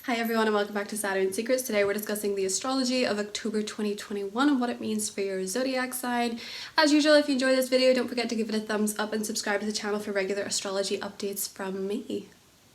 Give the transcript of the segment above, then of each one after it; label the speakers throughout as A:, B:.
A: Hi everyone and welcome back to Saturn Secrets. Today we're discussing the astrology of October 2021 and what it means for your zodiac sign. As usual, if you enjoy this video, don't forget to give it a thumbs up and subscribe to the channel for regular astrology updates from me.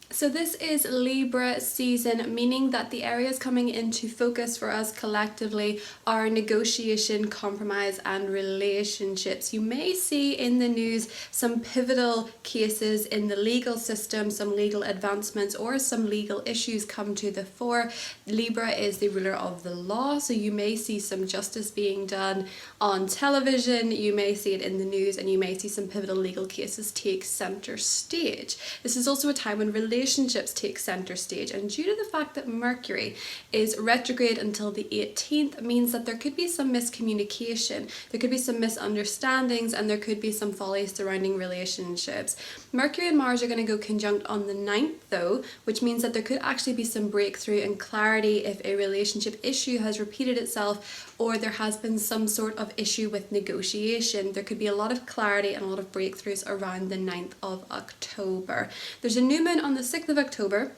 A: So this is Libra season, meaning that the areas coming into focus for us collectively are negotiation, compromise and relationships. You may see in the news some pivotal cases in the legal system, some legal advancements or some legal issues come to the fore. Libra is the ruler of the law, so you may see some justice being done on television, you may see it in the news, and you may see some pivotal legal cases take center stage. This is also a time when relationships take center stage, and due to the fact that Mercury is retrograde until the 18th means that there could be some miscommunication, there could be some misunderstandings, and there could be some follies surrounding relationships. Mercury and Mars are going to go conjunct on the 9th though, which means that there could actually be some breakthrough and clarity if a relationship issue has repeated itself or there has been some sort of issue with negotiation. There could be a lot of clarity and a lot of breakthroughs around the 9th of October. There's a new moon on the 6th of October,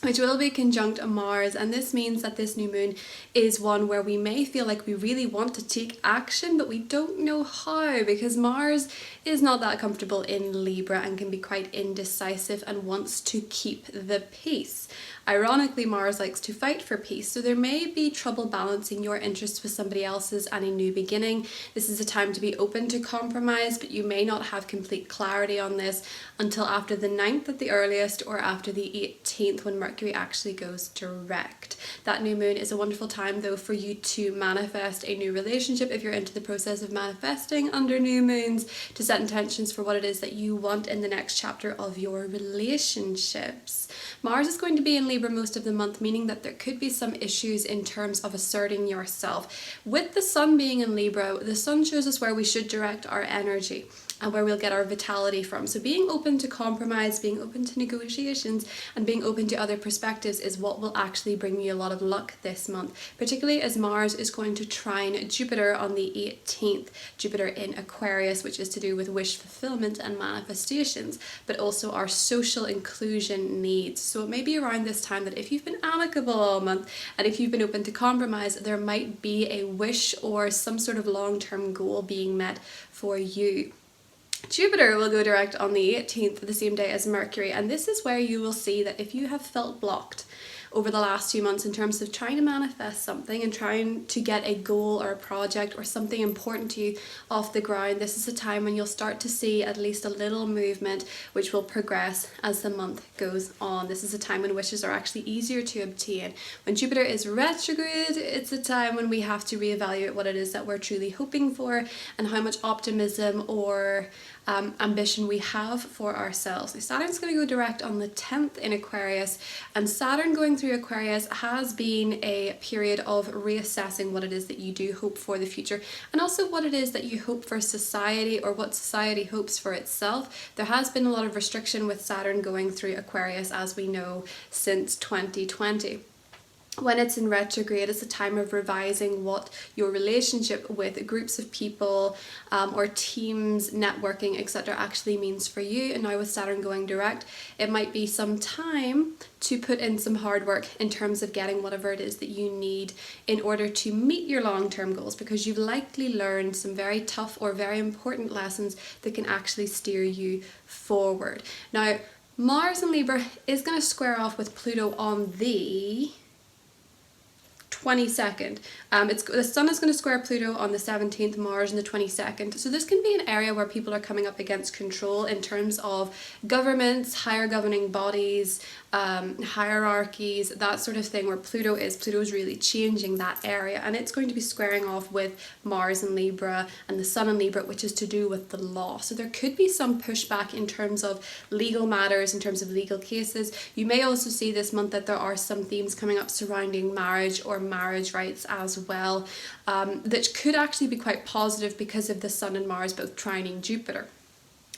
A: which will be conjunct Mars, and this means that this new moon is one where we may feel like we really want to take action but we don't know how, because Mars is not that comfortable in Libra and can be quite indecisive and wants to keep the peace. Ironically, Mars likes to fight for peace, so there may be trouble balancing your interests with somebody else's and a new beginning. This is a time to be open to compromise, but you may not have complete clarity on this until after the 9th at the earliest or after the 18th when Mercury actually goes direct. That new moon is a wonderful time though for you to manifest a new relationship if you're into the process of manifesting under new moons, to set intentions for what it is that you want in the next chapter of your relationships. Mars is going to be in Libra most of the month, meaning that there could be some issues in terms of asserting yourself. With the Sun being in Libra, the Sun shows us where we should direct our energy and where we'll get our vitality from. So being open to compromise, being open to negotiations, and being open to other perspectives is what will actually bring you a lot of luck this month, particularly as Mars is going to trine Jupiter on the 18th. Jupiter in Aquarius, which is to do with wish fulfillment and manifestations, but also our social inclusion needs. So it may be around this time that if you've been amicable all month and if you've been open to compromise, there might be a wish or some sort of long-term goal being met for you. Jupiter will go direct on the 18th, the same day as Mercury, and this is where you will see that if you have felt blocked over the last 2 months in terms of trying to manifest something and trying to get a goal or a project or something important to you off the ground, this is a time when you'll start to see at least a little movement which will progress as the month goes on. This is a time when wishes are actually easier to obtain. When Jupiter is retrograde, it's a time when we have to reevaluate what it is that we're truly hoping for and how much optimism or ambition we have for ourselves. Now, Saturn's going to go direct on the 10th in Aquarius, and Saturn going through Aquarius has been a period of reassessing what it is that you do hope for the future and also what it is that you hope for society or what society hopes for itself. There has been a lot of restriction with Saturn going through Aquarius, as we know, since 2020. When it's in retrograde, it's a time of revising what your relationship with groups of people or teams, networking, etc. actually means for you. And now with Saturn going direct, it might be some time to put in some hard work in terms of getting whatever it is that you need in order to meet your long-term goals, because you've likely learned some very tough or very important lessons that can actually steer you forward. Now, Mars in Libra is going to square off with Pluto on the 22nd. The Sun is going to square Pluto on the 17th, Mars on the 22nd. So this can be an area where people are coming up against control in terms of governments, higher governing bodies, hierarchies, that sort of thing, where Pluto is really changing that area, and it's going to be squaring off with Mars in Libra and the Sun in Libra, which is to do with the law. So there could be some pushback in terms of legal matters, in terms of legal cases. You may also see this month that there are some themes coming up surrounding marriage or marriage rights as well, that could actually be quite positive because of the Sun and Mars both trining Jupiter.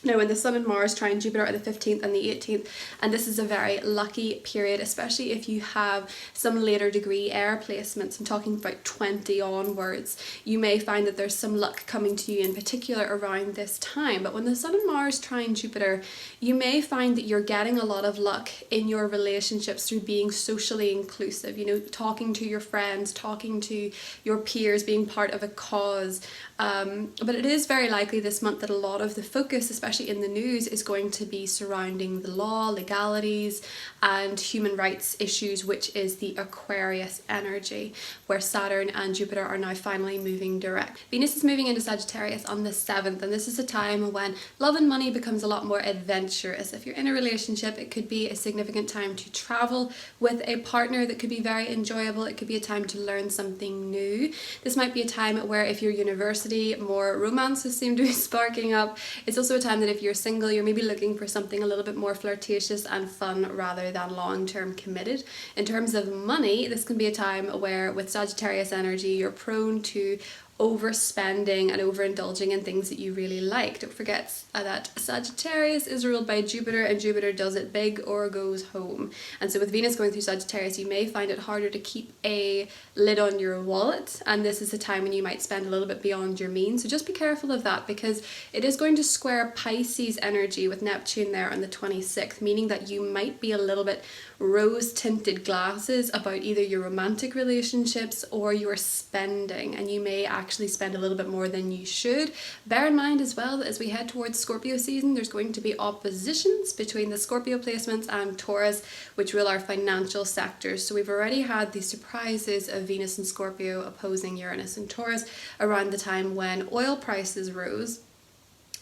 A: Now, when the Sun and Mars trine Jupiter are the 15th and the 18th, and this is a very lucky period, especially if you have some later degree air placements. I'm talking about 20 onwards. You may find that there's some luck coming to you in particular around this time. But when the Sun and Mars trine Jupiter, you may find that you're getting a lot of luck in your relationships through being socially inclusive, you know, talking to your friends, talking to your peers, being part of a cause. But it is very likely this month that a lot of the focus, especially in the news, is going to be surrounding the law, legalities, and human rights issues, which is the Aquarius energy, where Saturn and Jupiter are now finally moving direct. Venus is moving into Sagittarius on the 7th, and this is a time when love and money becomes a lot more adventurous. If you're in a relationship, it could be a significant time to travel with a partner that could be very enjoyable. It could be a time to learn something new. This might be a time where, if you're university, more romances seem to be sparking up. It's also a time that if you're single, you're maybe looking for something a little bit more flirtatious and fun rather than long-term committed. In terms of money, this can be a time where, with Sagittarius energy, you're prone to overspending and overindulging in things that you really like. Don't forget that Sagittarius is ruled by Jupiter, and Jupiter does it big or goes home. And so with Venus going through Sagittarius, you may find it harder to keep a lid on your wallet, and this is a time when you might spend a little bit beyond your means. So just be careful of that, because it is going to square Pisces energy with Neptune there on the 26th, meaning that you might be a little bit rose-tinted glasses about either your romantic relationships or your spending, and you may actually spend a little bit more than you should. Bear in mind as well that as we head towards Scorpio season, there's going to be oppositions between the Scorpio placements and Taurus, which rule our financial sectors. So we've already had the surprises of Venus and Scorpio opposing Uranus and Taurus around the time when oil prices rose.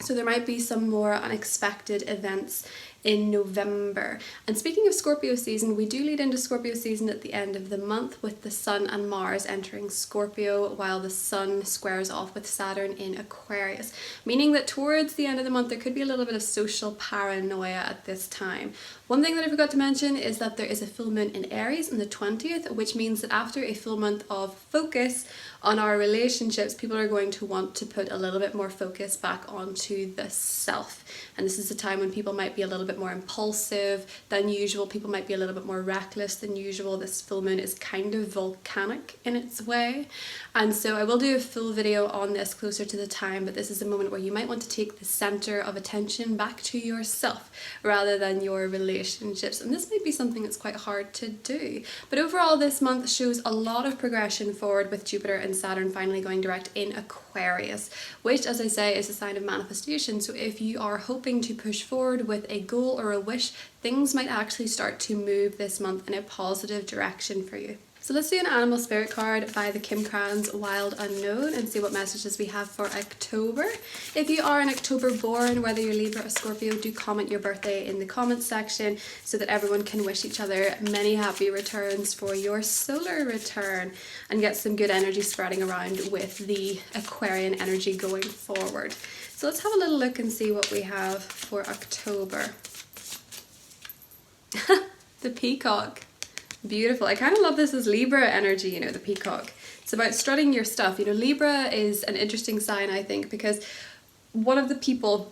A: So there might be some more unexpected events in November. And speaking of Scorpio season, we do lead into Scorpio season at the end of the month with the Sun and Mars entering Scorpio, while the Sun squares off with Saturn in Aquarius, meaning that towards the end of the month there could be a little bit of social paranoia at this time. One thing that I forgot to mention is that there is a full moon in Aries on the 20th, which means that after a full month of focus on our relationships, people are going to want to put a little bit more focus back onto the self. And this is a time when people might be a little bit more impulsive than usual. People might be a little bit more reckless than usual. This full moon is kind of volcanic in its way. And so I will do a full video on this closer to the time, but this is a moment where you might want to take the center of attention back to yourself rather than your relationships. And this might be something that's quite hard to do. But overall, this month shows a lot of progression forward with Jupiter and Saturn finally going direct in Aquarius, which, as I say, is a sign of manifestation. So if you are hoping to push forward with a goal or a wish, things might actually start to move this month in a positive direction for you. So let's do an animal spirit card by the Kim Cran's Wild Unknown and see what messages we have for October. If you are an October born, whether you're Libra or Scorpio, do comment your birthday in the comments section so that everyone can wish each other many happy returns for your solar return and get some good energy spreading around with the Aquarian energy going forward. So let's have a little look and see what we have for October. The peacock. Beautiful. I kind of love this as Libra energy, you know, the peacock. It's about strutting your stuff. You know, Libra is an interesting sign, I think, because one of the people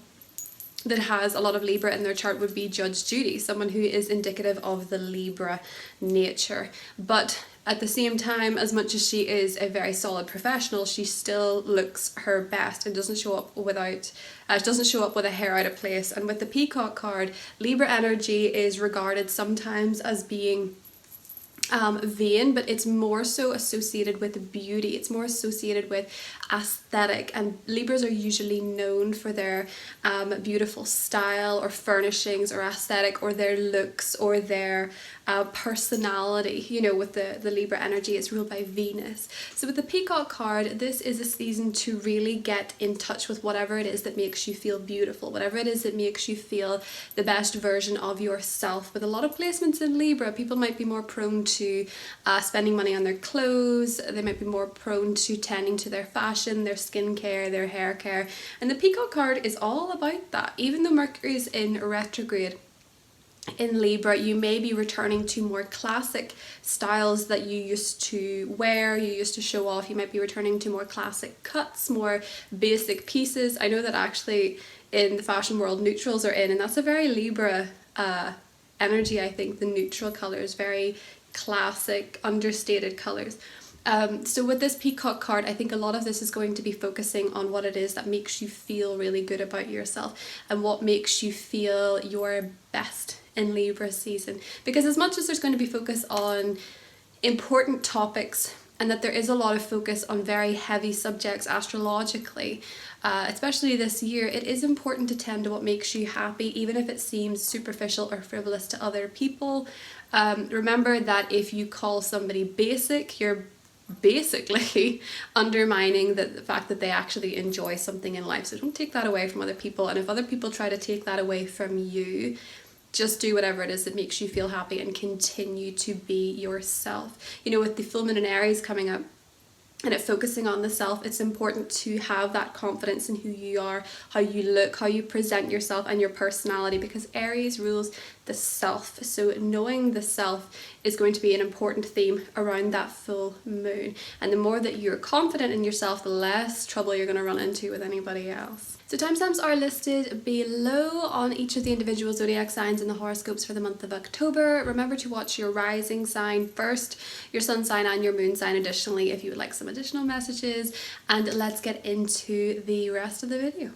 A: that has a lot of Libra in their chart would be Judge Judy, someone who is indicative of the Libra nature. But at the same time, as much as she is a very solid professional, she still looks her best and doesn't show up with a hair out of place. And with the peacock card, Libra energy is regarded sometimes as being vain, but it's more so associated with beauty. It's more associated with aesthetic, and Libras are usually known for their beautiful style or furnishings or aesthetic or their looks or their personality. You know, with the Libra energy, it's ruled by Venus. So with the peacock card, this is a season to really get in touch with whatever it is that makes you feel beautiful, whatever it is that makes you feel the best version of yourself. With a lot of placements in Libra, people might be more prone to spending money on their clothes. They might be more prone to tending to their fashion, their skincare, their hair care. And the peacock card is all about that. Even though Mercury is in retrograde in Libra, you may be returning to more classic styles that you used to wear, you used to show off. You might be returning to more classic cuts, more basic pieces. I know that actually in the fashion world, neutrals are in, and that's a very Libra energy. I think the neutral colors, very classic, understated colors. So with this peacock card, I think a lot of this is going to be focusing on what it is that makes you feel really good about yourself and what makes you feel your best in Libra season. Because as much as there's going to be focus on important topics, and that there is a lot of focus on very heavy subjects astrologically, especially this year, it is important to tend to what makes you happy, even if it seems superficial or frivolous to other people. Remember that if you call somebody basic, you're basically undermining the fact that they actually enjoy something in life. So don't take that away from other people, and if other people try to take that away from you, just do whatever it is that makes you feel happy and continue to be yourself. You know, with the full moon in Aries coming up and it focusing on the self, it's important to have that confidence in who you are, how you look, how you present yourself, and your personality, because Aries rules the self. So knowing the self is going to be an important theme around that full moon. And the more that you're confident in yourself, the less trouble you're going to run into with anybody else. So timestamps are listed below on each of the individual zodiac signs in the horoscopes for the month of October. Remember to watch your rising sign first, your sun sign and your moon sign additionally if you would like some additional messages. And let's get into the rest of the video.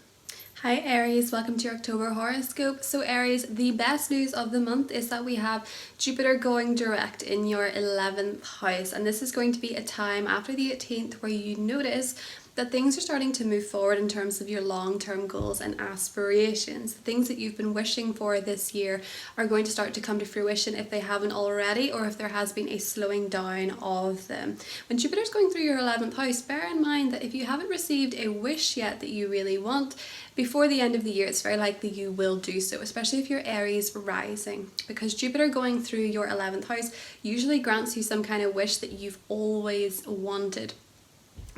A: Hi Aries, welcome to your October horoscope. So Aries, the best news of the month is that we have Jupiter going direct in your 11th house, and this is going to be a time after the 18th where you notice that things are starting to move forward in terms of your long-term goals and aspirations. The things that you've been wishing for this year are going to start to come to fruition if they haven't already, or if there has been a slowing down of them. When Jupiter's going through your 11th house, bear in mind that if you haven't received a wish yet that you really want, before the end of the year, it's very likely you will do so, especially if you're Aries rising, because Jupiter going through your 11th house usually grants you some kind of wish that you've always wanted,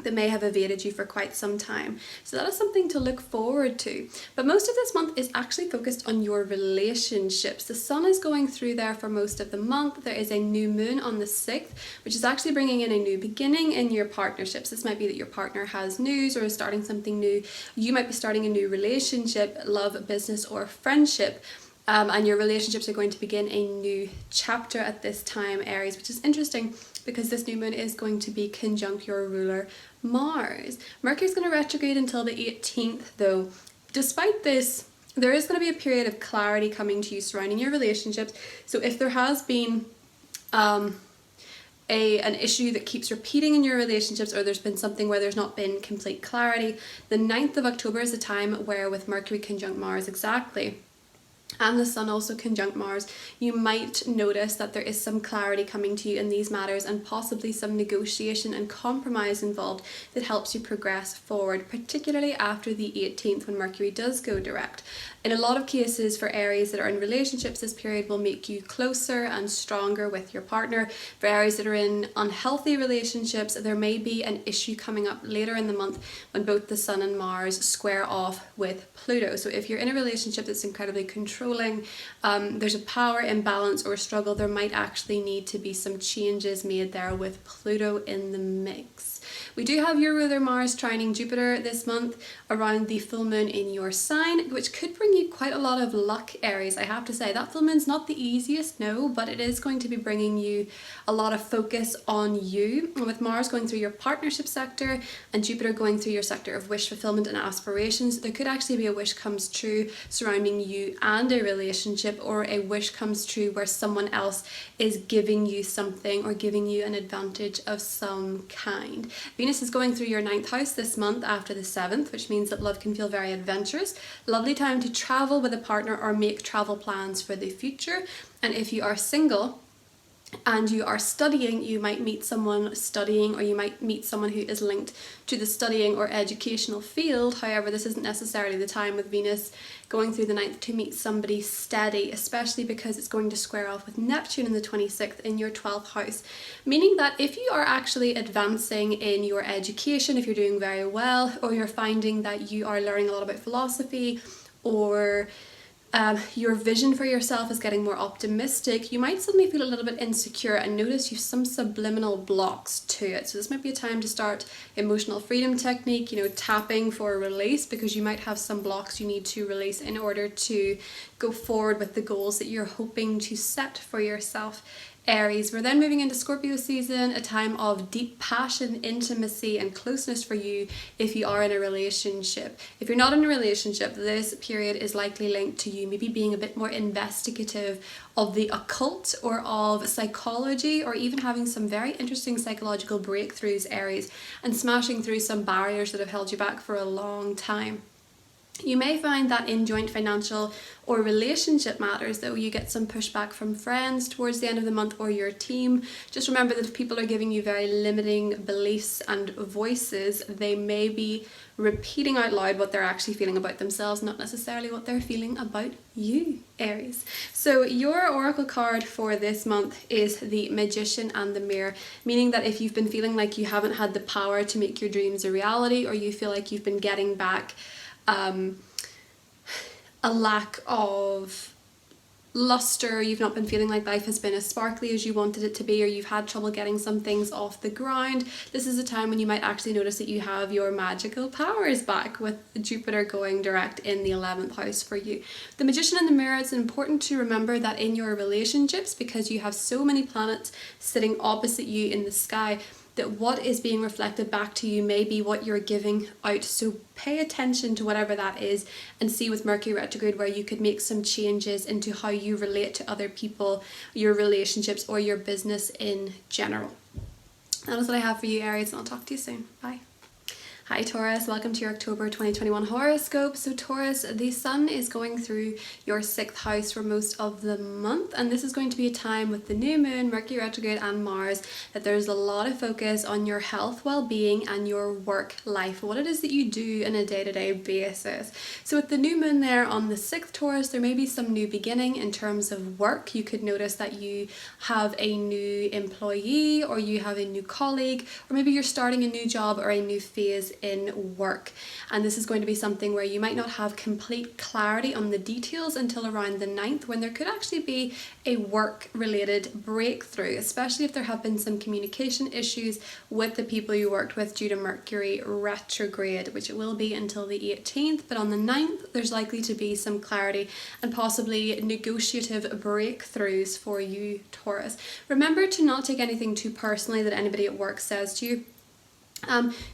A: that may have evaded you for quite some time. So that is something to look forward to. But most of this month is actually focused on your relationships. The sun is going through there for most of the month. There is a new moon on the 6th, which is actually bringing in a new beginning in your partnerships. This might be that your partner has news or is starting something new. You might be starting a new relationship, love, business, or friendship. And your relationships are going to begin a new chapter at this time, Aries, which is interesting because this new moon is going to be conjunct your ruler Mars. Mercury is going to retrograde until the 18th though. Despite this, there is going to be a period of clarity coming to you surrounding your relationships. So if there has been an issue that keeps repeating in your relationships, or there's been something where there's not been complete clarity, the 9th of October is a time where, with Mercury conjunct Mars exactly, and the sun also conjunct Mars, you might notice that there is some clarity coming to you in these matters, and possibly some negotiation and compromise involved that helps you progress forward, particularly after the 18th when Mercury does go direct. In a lot of cases for Aries that are in relationships, this period will make you closer and stronger with your partner. For Aries that are in unhealthy relationships, there may be an issue coming up later in the month when both the sun and Mars square off with Pluto. So if you're in a relationship that's incredibly controlling, there's a power imbalance or struggle, there might actually need to be some changes made there with Pluto in the mix. We do have your ruler Mars trining Jupiter this month around the full moon in your sign, which could bring you quite a lot of luck, Aries. I have to say, that full moon's not the easiest, no, but it is going to be bringing you a lot of focus on you. And with Mars going through your partnership sector and Jupiter going through your sector of wish fulfillment and aspirations, there could actually be a wish comes true surrounding you and a relationship, or a wish comes true where someone else is giving you something or giving you an advantage of some kind. Venus is going through your 9th house this month after the 7th, which means that love can feel very adventurous. Lovely time to travel with a partner or make travel plans for the future. And if you are single and you are studying, you might meet someone studying, or you might meet someone who is linked to the studying or educational field. However, this isn't necessarily the time with Venus going through the 9th to meet somebody steady, especially because it's going to square off with Neptune in the 26th in your 12th house, meaning that if you are actually advancing in your education, if you're doing very well, or you're finding that you are learning a lot about philosophy, or Your vision for yourself is getting more optimistic. You might suddenly feel a little bit insecure and notice you've some subliminal blocks to it. So this might be a time to start emotional freedom technique, tapping for a release, because you might have some blocks you need to release in order to go forward with the goals that you're hoping to set for yourself. Aries, we're then moving into Scorpio season, a time of deep passion, intimacy and closeness for you if you are in a relationship. If you're not in a relationship, this period is likely linked to you maybe being a bit more investigative of the occult or of psychology, or even having some very interesting psychological breakthroughs, Aries, and smashing through some barriers that have held you back for a long time. You may find that in joint financial or relationship matters, though, you get some pushback from friends towards the end of the month or your team. Just remember that if people are giving you very limiting beliefs and voices, they may be repeating out loud what they're actually feeling about themselves, not necessarily what they're feeling about you, Aries. So your oracle card for this month is the Magician and the Mirror, meaning that if you've been feeling like you haven't had the power to make your dreams a reality, or you feel like you've been getting back a lack of luster, you've not been feeling like life has been as sparkly as you wanted it to be, or you've had trouble getting some things off the ground, this is a time when you might actually notice that you have your magical powers back, with Jupiter going direct in the 11th house for you. The Magician and the Mirror, it's important to remember that in your relationships, because you have so many planets sitting opposite you in the sky, that what is being reflected back to you may be what you're giving out. So pay attention to whatever that is, and see with Mercury retrograde where you could make some changes into how you relate to other people, your relationships, or your business in general. That is what I have for you, Aries, and I'll talk to you soon. Bye. Hi Taurus, welcome to your October 2021 horoscope. So Taurus, the sun is going through your 6th house for most of the month, and this is going to be a time with the new moon, Mercury retrograde and Mars, that there's a lot of focus on your health, well-being and your work life, what it is that you do on a day-to-day basis. So with the new moon there on the 6th, Taurus, there may be some new beginning in terms of work. You could notice that you have a new employee, or you have a new colleague, or maybe you're starting a new job or a new phase in work, and this is going to be something where you might not have complete clarity on the details until around the 9th, when there could actually be a work related breakthrough, especially if there have been some communication issues with the people you worked with due to Mercury retrograde, which it will be until the 18th, but on the 9th there's likely to be some clarity and possibly negotiative breakthroughs for you, Taurus. Remember to not take anything too personally that anybody at work says to you.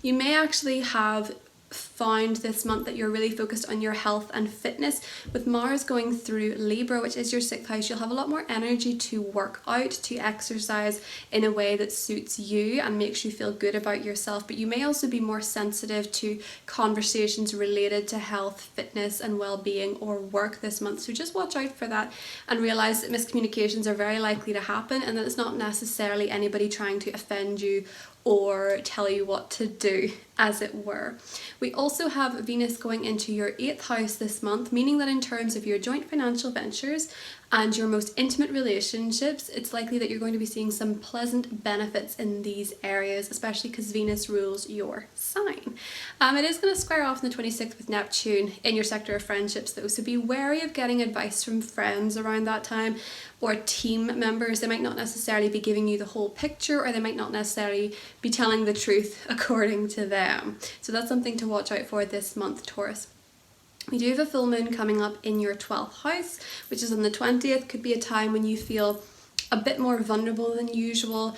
A: You may actually have found this month that you're really focused on your health and fitness. With Mars going through Libra, which is your 6th house, you'll have a lot more energy to work out, to exercise in a way that suits you and makes you feel good about yourself. But you may also be more sensitive to conversations related to health, fitness and well-being or work this month. So just watch out for that, and realize that miscommunications are very likely to happen, and that it's not necessarily anybody trying to offend you or tell you what to do, as it were. We also have Venus going into your 8th house this month, meaning that in terms of your joint financial ventures and your most intimate relationships, it's likely that you're going to be seeing some pleasant benefits in these areas, especially because Venus rules your sign. It is going to square off on the 26th with Neptune in your sector of friendships though, so be wary of getting advice from friends around that time, or team members. They might not necessarily be giving you the whole picture, or they might not necessarily be telling the truth according to them. So that's something to watch out for this month, Taurus. We do have a full moon coming up in your 12th house, which is on the 20th. Could be a time when you feel a bit more vulnerable than usual,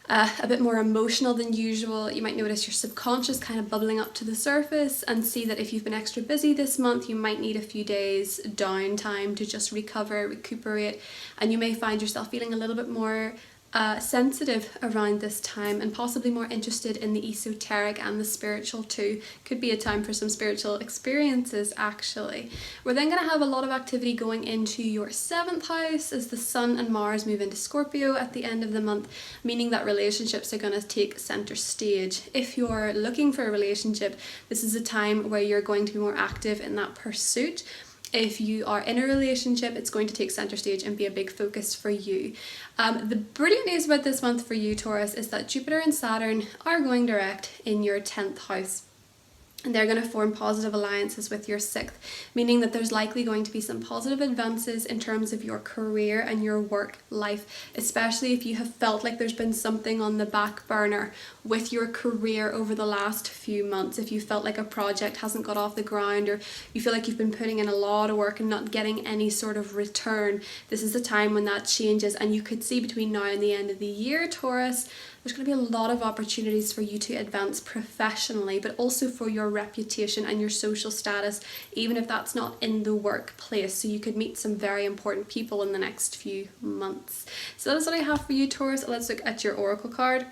A: a bit more emotional than usual. You might notice your subconscious kind of bubbling up to the surface, and see that if you've been extra busy this month, you might need a few days downtime to just recover, recuperate, and you may find yourself feeling a little bit more sensitive around this time, and possibly more interested in the esoteric and the spiritual too. Could be a time for some spiritual experiences actually. We're then going to have a lot of activity going into your 7th house as the Sun and Mars move into Scorpio at the end of the month, meaning that relationships are going to take center stage. If you're looking for a relationship, this is a time where you're going to be more active in that pursuit. If you are in a relationship, it's going to take center stage and be a big focus for you. The brilliant news about this month for you, Taurus, is that Jupiter and Saturn are going direct in your 10th house. and they're going to form positive alliances with your 6th, meaning that there's likely going to be some positive advances in terms of your career and your work life, especially if you have felt like there's been something on the back burner with your career over the last few months. If you felt like a project hasn't got off the ground, or you feel like you've been putting in a lot of work and not getting any sort of return, this is the time when that changes. And you could see between now and the end of the year, Taurus, there's going to be a lot of opportunities for you to advance professionally, but also for your reputation and your social status, even if that's not in the workplace. So you could meet some very important people in the next few months. So that is what I have for you, Taurus. Let's look at your oracle card.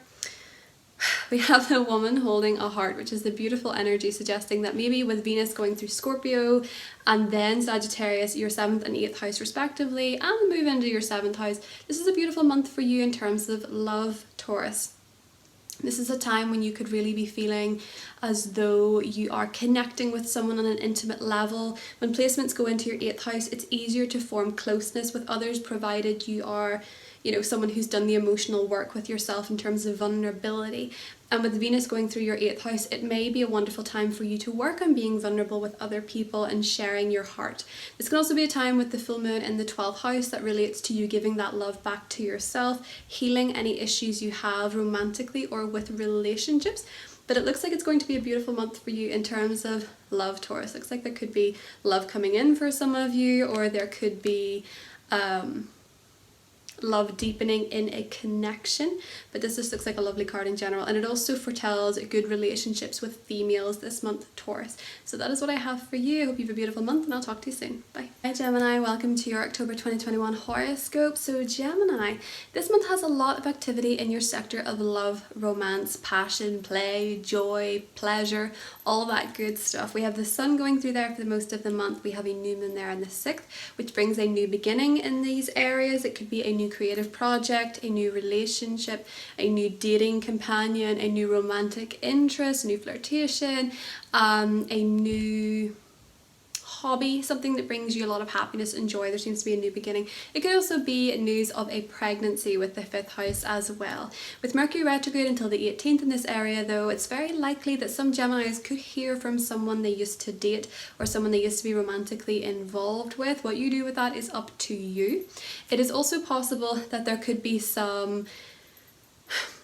A: We have the woman holding a heart, which is the beautiful energy suggesting that maybe with Venus going through Scorpio and then Sagittarius, your 7th and 8th house respectively, and move into your 7th house, this is a beautiful month for you in terms of love, Taurus. This is a time when you could really be feeling as though you are connecting with someone on an intimate level. When placements go into your 8th house, it's easier to form closeness with others, provided you are, someone who's done the emotional work with yourself in terms of vulnerability. And with Venus going through your 8th house, it may be a wonderful time for you to work on being vulnerable with other people and sharing your heart. This can also be a time with the full moon in the 12th house that relates to you giving that love back to yourself, healing any issues you have romantically or with relationships. But it looks like it's going to be a beautiful month for you in terms of love, Taurus. Looks like there could be love coming in for some of you, or there could be love deepening in a connection, but this just looks like a lovely card in general. And it also foretells good relationships with females this month, Taurus. So that is what I have for you. I hope you have a beautiful month, and I'll talk to you soon. Bye. Hi Gemini, welcome to your October 2021 horoscope. So Gemini, this month has a lot of activity in your sector of love, romance, passion, play, joy, pleasure, all that good stuff. We have the sun going through there for the most of the month. We have a new moon there on the 6th, which brings a new beginning in these areas. It could be a new creative project, a new relationship, a new dating companion, a new romantic interest, a new flirtation, a new hobby, something that brings you a lot of happiness and joy. There seems to be a new beginning. It could also be news of a pregnancy with the 5th house as well. With Mercury retrograde until the 18th in this area though, it's very likely that some Geminis could hear from someone they used to date or someone they used to be romantically involved with. What you do with that is up to you. It is also possible that there could be some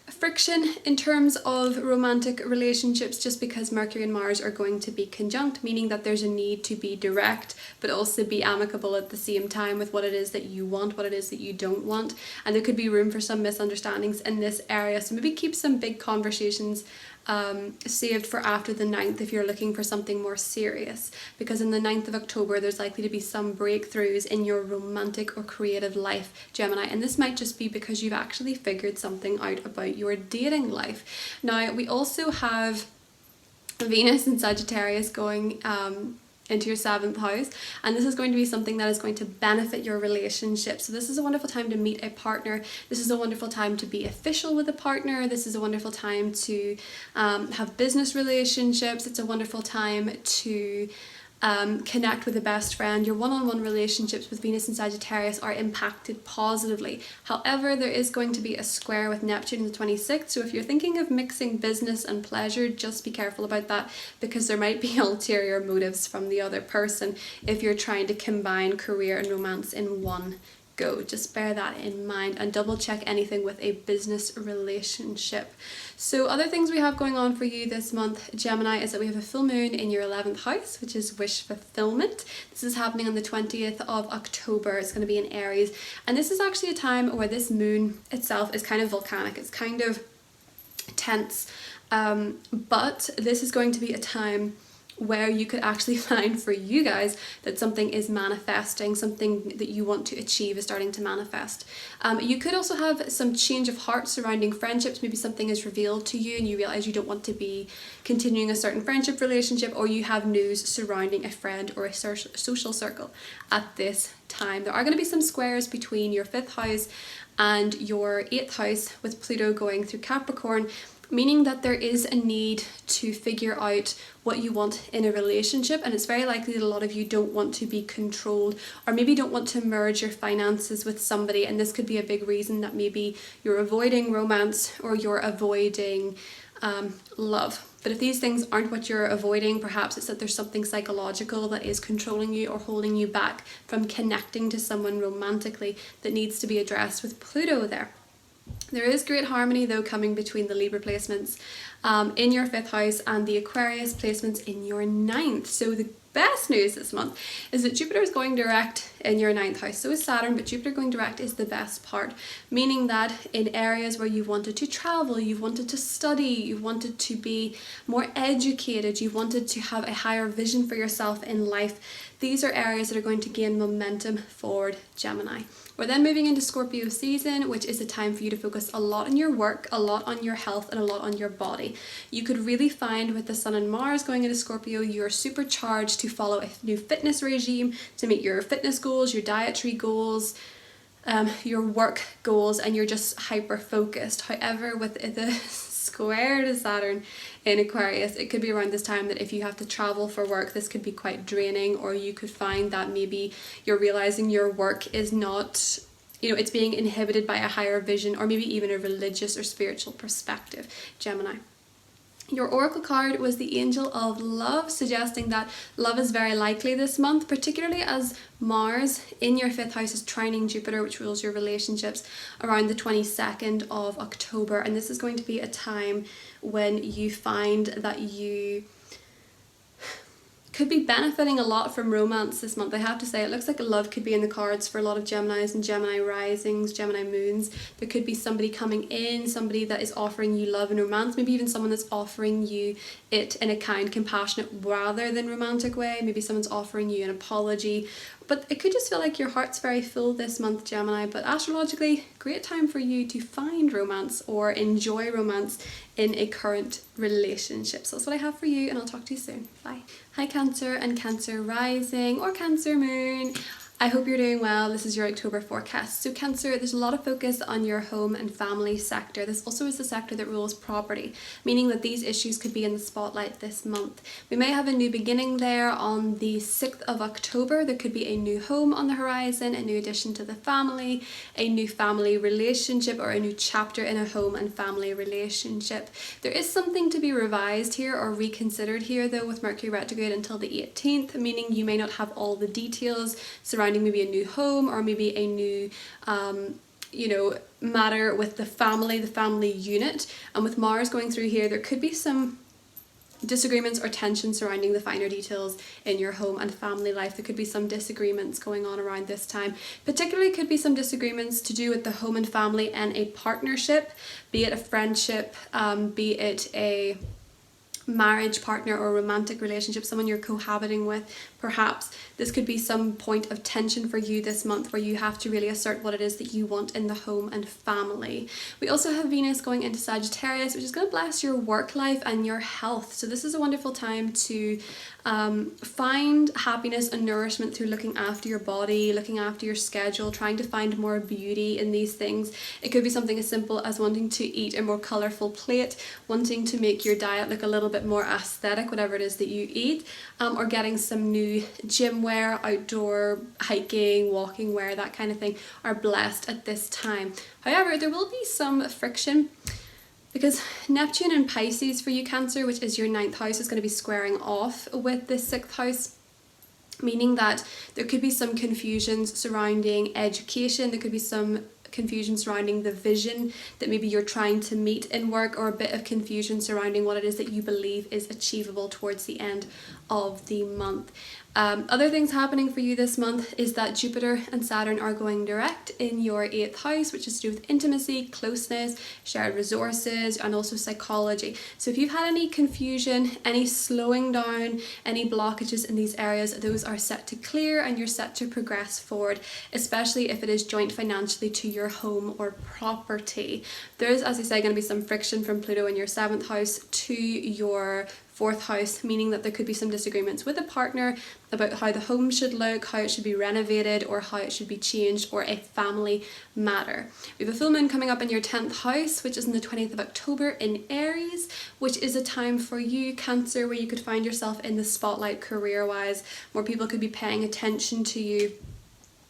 A: friction in terms of romantic relationships just because Mercury and Mars are going to be conjunct, meaning that there's a need to be direct but also be amicable at the same time with what it is that you want, what it is that you don't want, and there could be room for some misunderstandings in this area. So maybe keep some big conversations saved for after the 9th if you're looking for something more serious, because in the 9th of October there's likely to be some breakthroughs in your romantic or creative life, Gemini, and this might just be because you've actually figured something out about your dating life. Now we also have Venus and Sagittarius going into your 7th house, and this is going to be something that is going to benefit your relationship. So this is a wonderful time to meet a partner. This is a wonderful time to be official with a partner. This is a wonderful time to have business relationships. It's a wonderful time to connect with a best friend. Your one-on-one relationships with Venus and Sagittarius are impacted positively. However, there is going to be a square with Neptune on the 26th, so if you're thinking of mixing business and pleasure, just be careful about that, because there might be ulterior motives from the other person if you're trying to combine career and romance in one go. Just bear that in mind and double check anything with a business relationship. So other things we have going on for you this month, Gemini, is that we have a full moon in your 11th house, which is wish fulfillment. This is happening on the 20th of October. It's going to be in Aries, and this is actually a time where this moon itself is kind of volcanic. It's kind of tense, but this is going to be a time where you could actually find for you guys that something is manifesting, something that you want to achieve is starting to manifest. You could also have some change of heart surrounding friendships. Maybe something is revealed to you and you realize you don't want to be continuing a certain friendship relationship, or you have news surrounding a friend or a social circle at this time. There are going to be some squares between your 5th house and your 8th house with Pluto going through Capricorn, meaning that there is a need to figure out what you want in a relationship, and it's very likely that a lot of you don't want to be controlled, or maybe don't want to merge your finances with somebody, and this could be a big reason that maybe you're avoiding romance or you're avoiding love, But if these things aren't what you're avoiding, perhaps it's that there's something psychological that is controlling you or holding you back from connecting to someone romantically that needs to be addressed with Pluto there. There is great harmony though coming between the Libra placements in your 5th house and the Aquarius placements in your 9th. So the best news this month is that Jupiter is going direct in your 9th house. So is Saturn, but Jupiter going direct is the best part, meaning that in areas where you've wanted to travel, you've wanted to study, you've wanted to be more educated, you've wanted to have a higher vision for yourself in life, these are areas that are going to gain momentum forward, Gemini. We're then moving into Scorpio season, which is a time for you to focus a lot on your work, a lot on your health, and a lot on your body. You could really find with the Sun and Mars going into Scorpio, you're supercharged to follow a new fitness regime, to meet your fitness goals, your dietary goals, your work goals, and you're just hyper focused. However, with the square to Saturn in Aquarius, it could be around this time that if you have to travel for work, this could be quite draining, or you could find that maybe you're realizing your work is not, it's being inhibited by a higher vision or maybe even a religious or spiritual perspective, Gemini. Your oracle card was the Angel of Love, suggesting that love is very likely this month, particularly as Mars in your 5th house is trining Jupiter, which rules your relationships, around the 22nd of October. And this is going to be a time when you find that you could be benefiting a lot from romance this month. I have to say, it looks like love could be in the cards for a lot of Geminis and Gemini risings, Gemini moons. There could be somebody coming in, somebody that is offering you love and romance, maybe even someone that's offering you it in a kind, compassionate rather than romantic way. Maybe someone's offering you an apology. But it could just feel like your heart's very full this month, Gemini. But astrologically, great time for you to find romance or enjoy romance in a current relationship. So that's what I have for you, and I'll talk to you soon. Bye. Hi Cancer and Cancer rising or Cancer moon. I hope you're doing well. This is your October forecast. So Cancer, there's a lot of focus on your home and family sector. This also is the sector that rules property, meaning that these issues could be in the spotlight this month. We may have a new beginning there on the 6th of October. There could be a new home on the horizon, a new addition to the family, a new family relationship, or a new chapter in a home and family relationship. There is something to be revised here or reconsidered here though with Mercury retrograde until the 18th, meaning you may not have all the details surrounding maybe a new home or maybe a new matter with the family unit. And with Mars going through here, there could be some disagreements or tension surrounding the finer details in your home and family life. There could be some disagreements going on around this time. Particularly could be some disagreements to do with the home and family and a partnership, be it a friendship, be it a marriage partner or romantic relationship, someone you're cohabiting with. Perhaps this could be some point of tension for you this month where you have to really assert what it is that you want in the home and family. We also have Venus going into Sagittarius, which is going to bless your work life and your health. So this is a wonderful time to find happiness and nourishment through looking after your body, looking after your schedule, trying to find more beauty in these things. It could be something as simple as wanting to eat a more colourful plate, wanting to make your diet look a little bit more aesthetic, whatever it is that you eat, or getting some new gym wear, outdoor hiking, walking wear, that kind of thing are blessed at this time. However, there will be some friction because Neptune in Pisces for you Cancer, which is your 9th house, is going to be squaring off with the 6th house, meaning that there could be some confusions surrounding education. There could be some confusion surrounding the vision that maybe you're trying to meet in work, or a bit of confusion surrounding what it is that you believe is achievable towards the end of the month. Other things happening for you this month is that Jupiter and Saturn are going direct in your 8th house, which is to do with intimacy, closeness, shared resources, and also psychology. So if you've had any confusion, any slowing down, any blockages in these areas, those are set to clear and you're set to progress forward, especially if it is joint financially to your home or property. There is, as I say, going to be some friction from Pluto in your 7th house to your 4th house, meaning that there could be some disagreements with a partner about how the home should look, how it should be renovated, or how it should be changed, or a family matter. We have a full moon coming up in your 10th house, which is on the 20th of October in Aries, which is a time for you Cancer where you could find yourself in the spotlight career-wise. More people could be paying attention to you.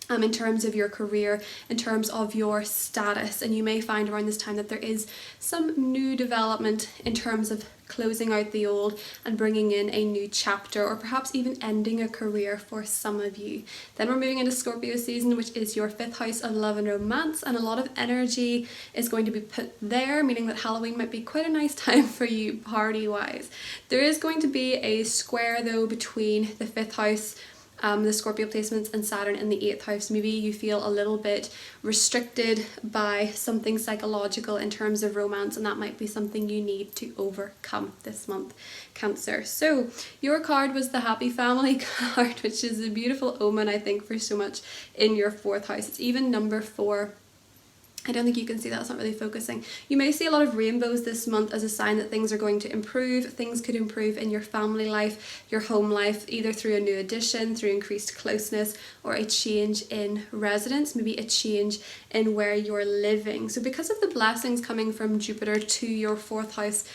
A: in terms of your career, in terms of your status. And you may find around this time that there is some new development in terms of closing out the old and bringing in a new chapter, or perhaps even ending a career for some of you. Then we're moving into Scorpio season, which is your 5th house of love and romance, and a lot of energy is going to be put there, meaning that Halloween might be quite a nice time for you party wise. There is going to be a square though between the 5th house, the Scorpio placements, and Saturn in the 8th house. Maybe you feel a little bit restricted by something psychological in terms of romance, and that might be something you need to overcome this month, Cancer. So your card was the happy family card, which is a beautiful omen, I think, for so much in your 4th house. It's even number 4. I don't think you can see that, it's not really focusing. You may see a lot of rainbows this month as a sign that things are going to improve. Things could improve in your family life, your home life, either through a new addition, through increased closeness, or a change in residence, maybe a change in where you're living. So because of the blessings coming from Jupiter to your 4th house,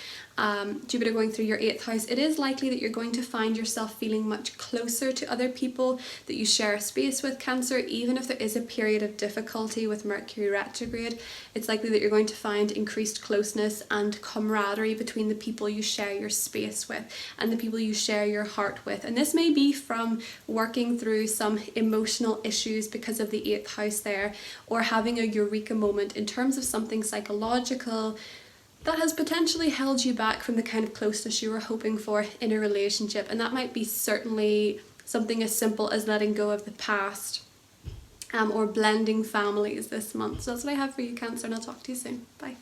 A: Jupiter going through your 8th house, it is likely that you're going to find yourself feeling much closer to other people that you share a space with, Cancer. Even if there is a period of difficulty with Mercury retrograde, it's likely that you're going to find increased closeness and camaraderie between the people you share your space with and the people you share your heart with. And this may be from working through some emotional issues because of the 8th house there, or having a eureka moment in terms of something psychological that has potentially held you back from the kind of closeness you were hoping for in a relationship. And that might be certainly something as simple as letting go of the past, or blending families this month. So that's what I have for you, Cancer, and I'll talk to you soon. Bye.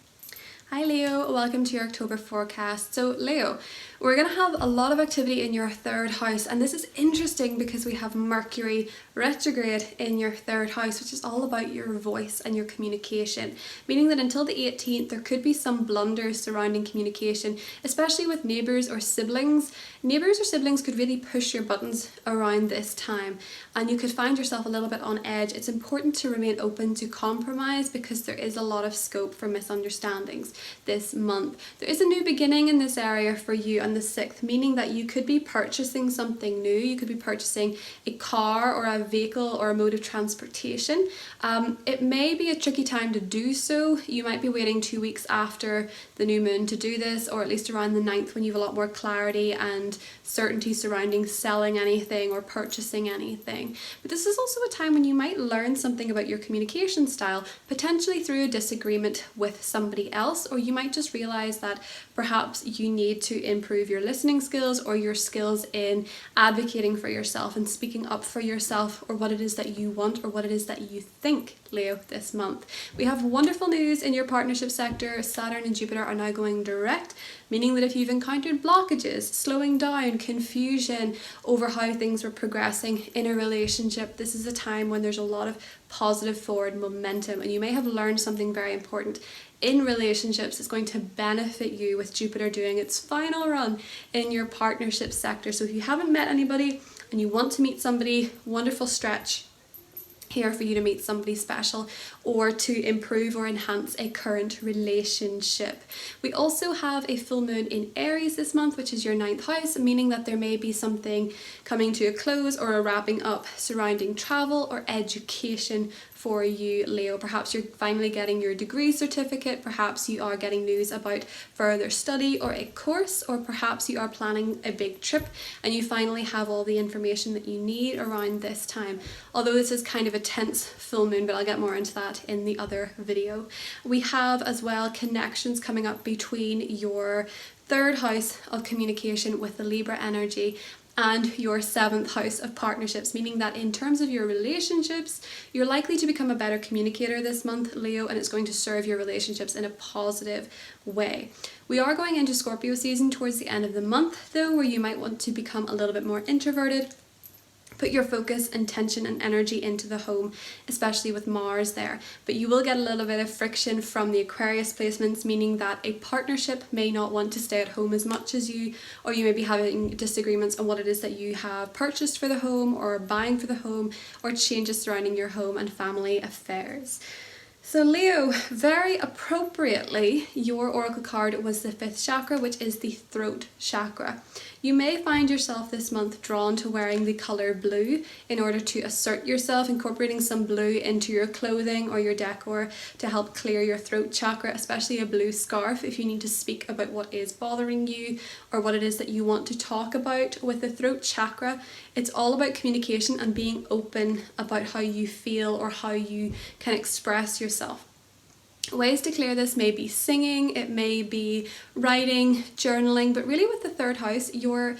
A: Hi Leo, welcome to your October forecast. So Leo, we're going to have a lot of activity in your 3rd house, and this is interesting because we have Mercury retrograde in your 3rd house, which is all about your voice and your communication, meaning that until the 18th there could be some blunders surrounding communication, especially with neighbours or siblings. Neighbours or siblings could really push your buttons around this time, and you could find yourself a little bit on edge. It's important to remain open to compromise because there is a lot of scope for misunderstandings this month. There is a new beginning in this area for you on the 6th, meaning that you could be purchasing something new. You could be purchasing a car or a vehicle or a mode of transportation. It may be a tricky time to do so. You might be waiting 2 weeks after the new moon to do this, or at least around the 9th, when you have a lot more clarity and certainty surrounding selling anything or purchasing anything. But this is also a time when you might learn something about your communication style, potentially through a disagreement with somebody else, or you might just realize that perhaps you need to improve your listening skills or your skills in advocating for yourself and speaking up for yourself, or what it is that you want or what it is that you think, Leo, this month. We have wonderful news in your partnership sector. Saturn and Jupiter are now going direct, meaning that if you've encountered blockages, slowing down, confusion over how things were progressing in a relationship, this is a time when there's a lot of positive forward momentum, and you may have learned something very important in relationships. It's going to benefit you with Jupiter doing its final run in your partnership sector. So if you haven't met anybody and you want to meet somebody, wonderful stretch here for you to meet somebody special or to improve or enhance a current relationship. We also have a full moon in Aries this month, which is your 9th house, meaning that there may be something coming to a close or a wrapping up surrounding travel or education for you, Leo. Perhaps you're finally getting your degree certificate, perhaps you are getting news about further study or a course, or perhaps you are planning a big trip and you finally have all the information that you need around this time. Although this is kind of a tense full moon, but I'll get more into that in the other video. We have as well connections coming up between your 3rd house of communication with the Libra energy and your 7th house of partnerships, meaning that in terms of your relationships, you're likely to become a better communicator this month, Leo, and it's going to serve your relationships in a positive way. We are going into Scorpio season towards the end of the month, though, where you might want to become a little bit more introverted. Put your focus, intention and energy into the home, especially with Mars there. But you will get a little bit of friction from the Aquarius placements, meaning that a partnership may not want to stay at home as much as you, or you may be having disagreements on what it is that you have purchased for the home or buying for the home, or changes surrounding your home and family affairs. So Leo, very appropriately, your oracle card was the 5th chakra, which is the throat chakra. You may find yourself this month drawn to wearing the colour blue in order to assert yourself, incorporating some blue into your clothing or your decor to help clear your throat chakra, especially a blue scarf if you need to speak about what is bothering you or what it is that you want to talk about. With the throat chakra, it's all about communication and being open about how you feel or how you can express yourself. Ways to clear this may be singing, it may be writing, journaling, but really with the 3rd house, your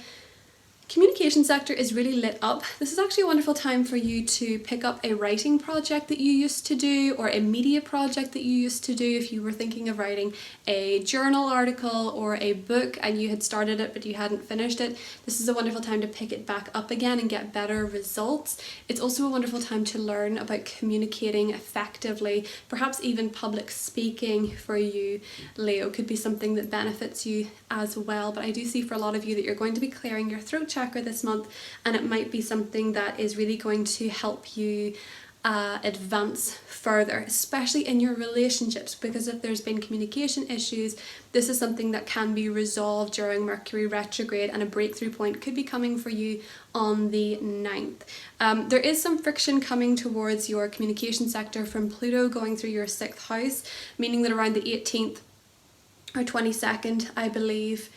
A: communication sector is really lit up. This is actually a wonderful time for you to pick up a writing project that you used to do or a media project that you used to do. If you were thinking of writing a journal article or a book and you had started it but you hadn't finished it, this is a wonderful time to pick it back up again and get better results. It's also a wonderful time to learn about communicating effectively. Perhaps even public speaking for you, Leo, could be something that benefits you as well. But I do see for a lot of you that you're going to be clearing your throat chakra this month, and it might be something that is really going to help you advance further, especially in your relationships, because if there's been communication issues, this is something that can be resolved during Mercury retrograde, and a breakthrough point could be coming for you on the 9th. There is some friction coming towards your communication sector from Pluto going through your 6th house, meaning that around the 18th or 22nd, I believe,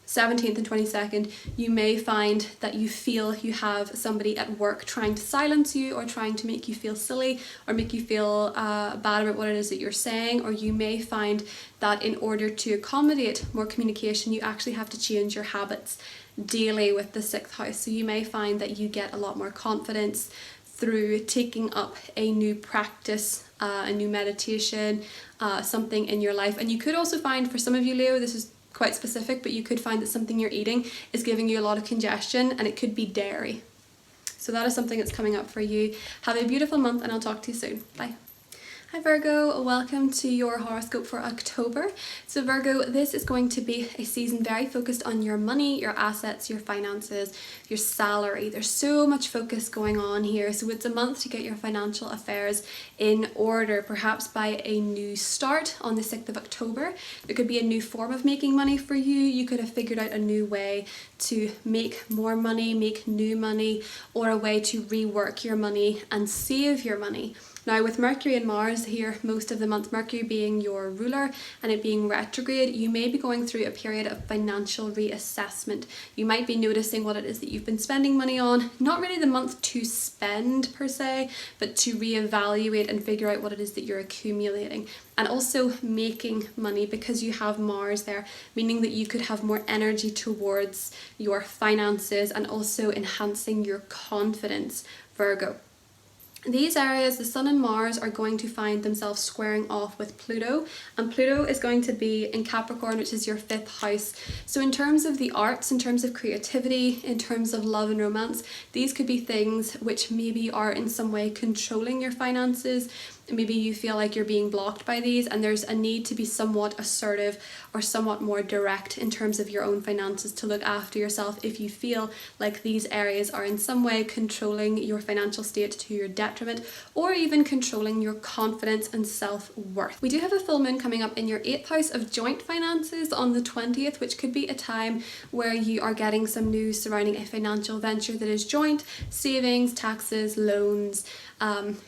A: 17th and 22nd, you may find that you feel you have somebody at work trying to silence you or trying to make you feel silly or make you feel bad about what it is that you're saying, or you may find that in order to accommodate more communication, you actually have to change your habits daily with the 6th house. So you may find that you get a lot more confidence through taking up a new practice, a new meditation, something in your life. And you could also find, for some of you, Leo, this is quite specific, but you could find that something you're eating is giving you a lot of congestion, and it could be dairy. So that is something that's coming up for you. Have a beautiful month, and I'll talk to you soon. Bye. Hi Virgo, welcome to your horoscope for October. So Virgo, this is going to be a season very focused on your money, your assets, your finances, your salary. There's so much focus going on here. So it's a month to get your financial affairs in order, perhaps by a new start on the 6th of October. There could be a new form of making money for you. You could have figured out a new way to make more money, make new money, or a way to rework your money and save your money. Now with Mercury and Mars here most of the month, Mercury being your ruler and it being retrograde, you may be going through a period of financial reassessment. You might be noticing what it is that you've been spending money on. Not really the month to spend per se, but to reevaluate and figure out what it is that you're accumulating. And also making money, because you have Mars there, meaning that you could have more energy towards your finances and also enhancing your confidence, Virgo. These areas, the Sun and Mars, are going to find themselves squaring off with Pluto, and Pluto is going to be in Capricorn, which is your 5th house. So in terms of the arts, in terms of creativity, in terms of love and romance, these could be things which maybe are in some way controlling your finances. Maybe you feel like you're being blocked by these, and there's a need to be somewhat assertive or somewhat more direct in terms of your own finances to look after yourself if you feel like these areas are in some way controlling your financial state to your detriment, or even controlling your confidence and self-worth. We do have a full moon coming up in your 8th house of joint finances on the 20th, which could be a time where you are getting some news surrounding a financial venture that is joint, savings, taxes, loans,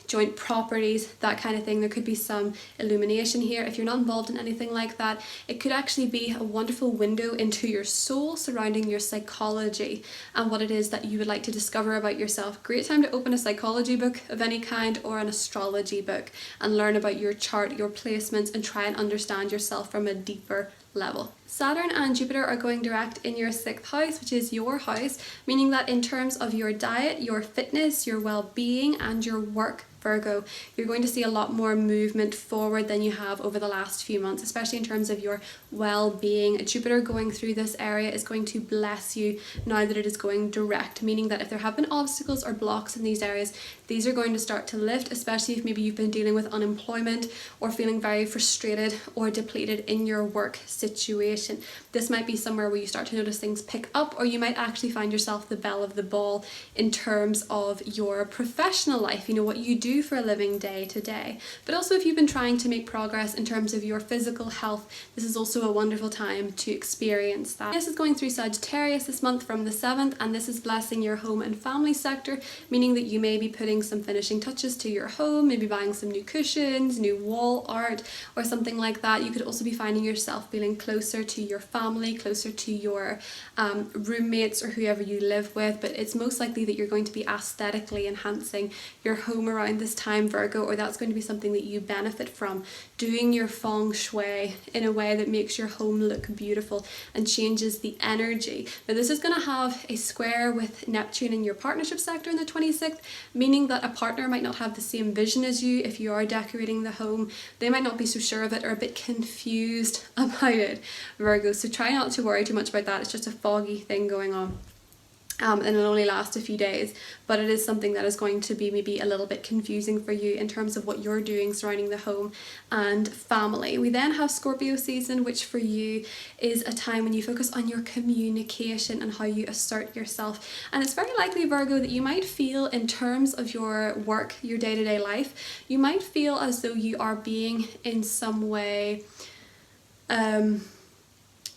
A: joint properties, that kind of thing. There could be some illumination here. If you're not involved in anything like that, it could actually be a wonderful window into your soul surrounding your psychology and what it is that you would like to discover about yourself. Great time to open a psychology book of any kind or an astrology book and learn about your chart, your placements, and try and understand yourself from a deeper level. Saturn and Jupiter are going direct in your 6th house, which is your house, meaning that in terms of your diet, your fitness, your well-being, and your work, Virgo, you're going to see a lot more movement forward than you have over the last few months, especially in terms of your well-being. Jupiter going through this area is going to bless you now that it is going direct, meaning that if there have been obstacles or blocks in these areas, these are going to start to lift, especially if maybe you've been dealing with unemployment or feeling very frustrated or depleted in your work situation. This might be somewhere where you start to notice things pick up, or you might actually find yourself the belle of the ball in terms of your professional life. You know, what you do do for a living day to day. But also if you've been trying to make progress in terms of your physical health, this is also a wonderful time to experience that. This is going through Sagittarius this month from the 7th, and this is blessing your home and family sector, meaning that you may be putting some finishing touches to your home, maybe buying some new cushions, new wall art, or something like that. You could also be finding yourself feeling closer to your family, closer to your roommates or whoever you live with, but it's most likely that you're going to be aesthetically enhancing your home around this time, Virgo, or that's going to be something that you benefit from, doing your feng shui in a way that makes your home look beautiful and changes the energy. Now this is going to have a square with Neptune in your partnership sector in the 26th, meaning that a partner might not have the same vision as you. If you are decorating the home, they might not be so sure of it or a bit confused about it, Virgo. So try not to worry too much about that. It's just a foggy thing going on. And it'll only last a few days, but it is something that is going to be maybe a little bit confusing for you in terms of what you're doing surrounding the home and family. We then have Scorpio season, which for you is a time when you focus on your communication and how you assert yourself. And it's very likely, Virgo, that you might feel in terms of your work, your day-to-day life, you might feel as though you are being in some way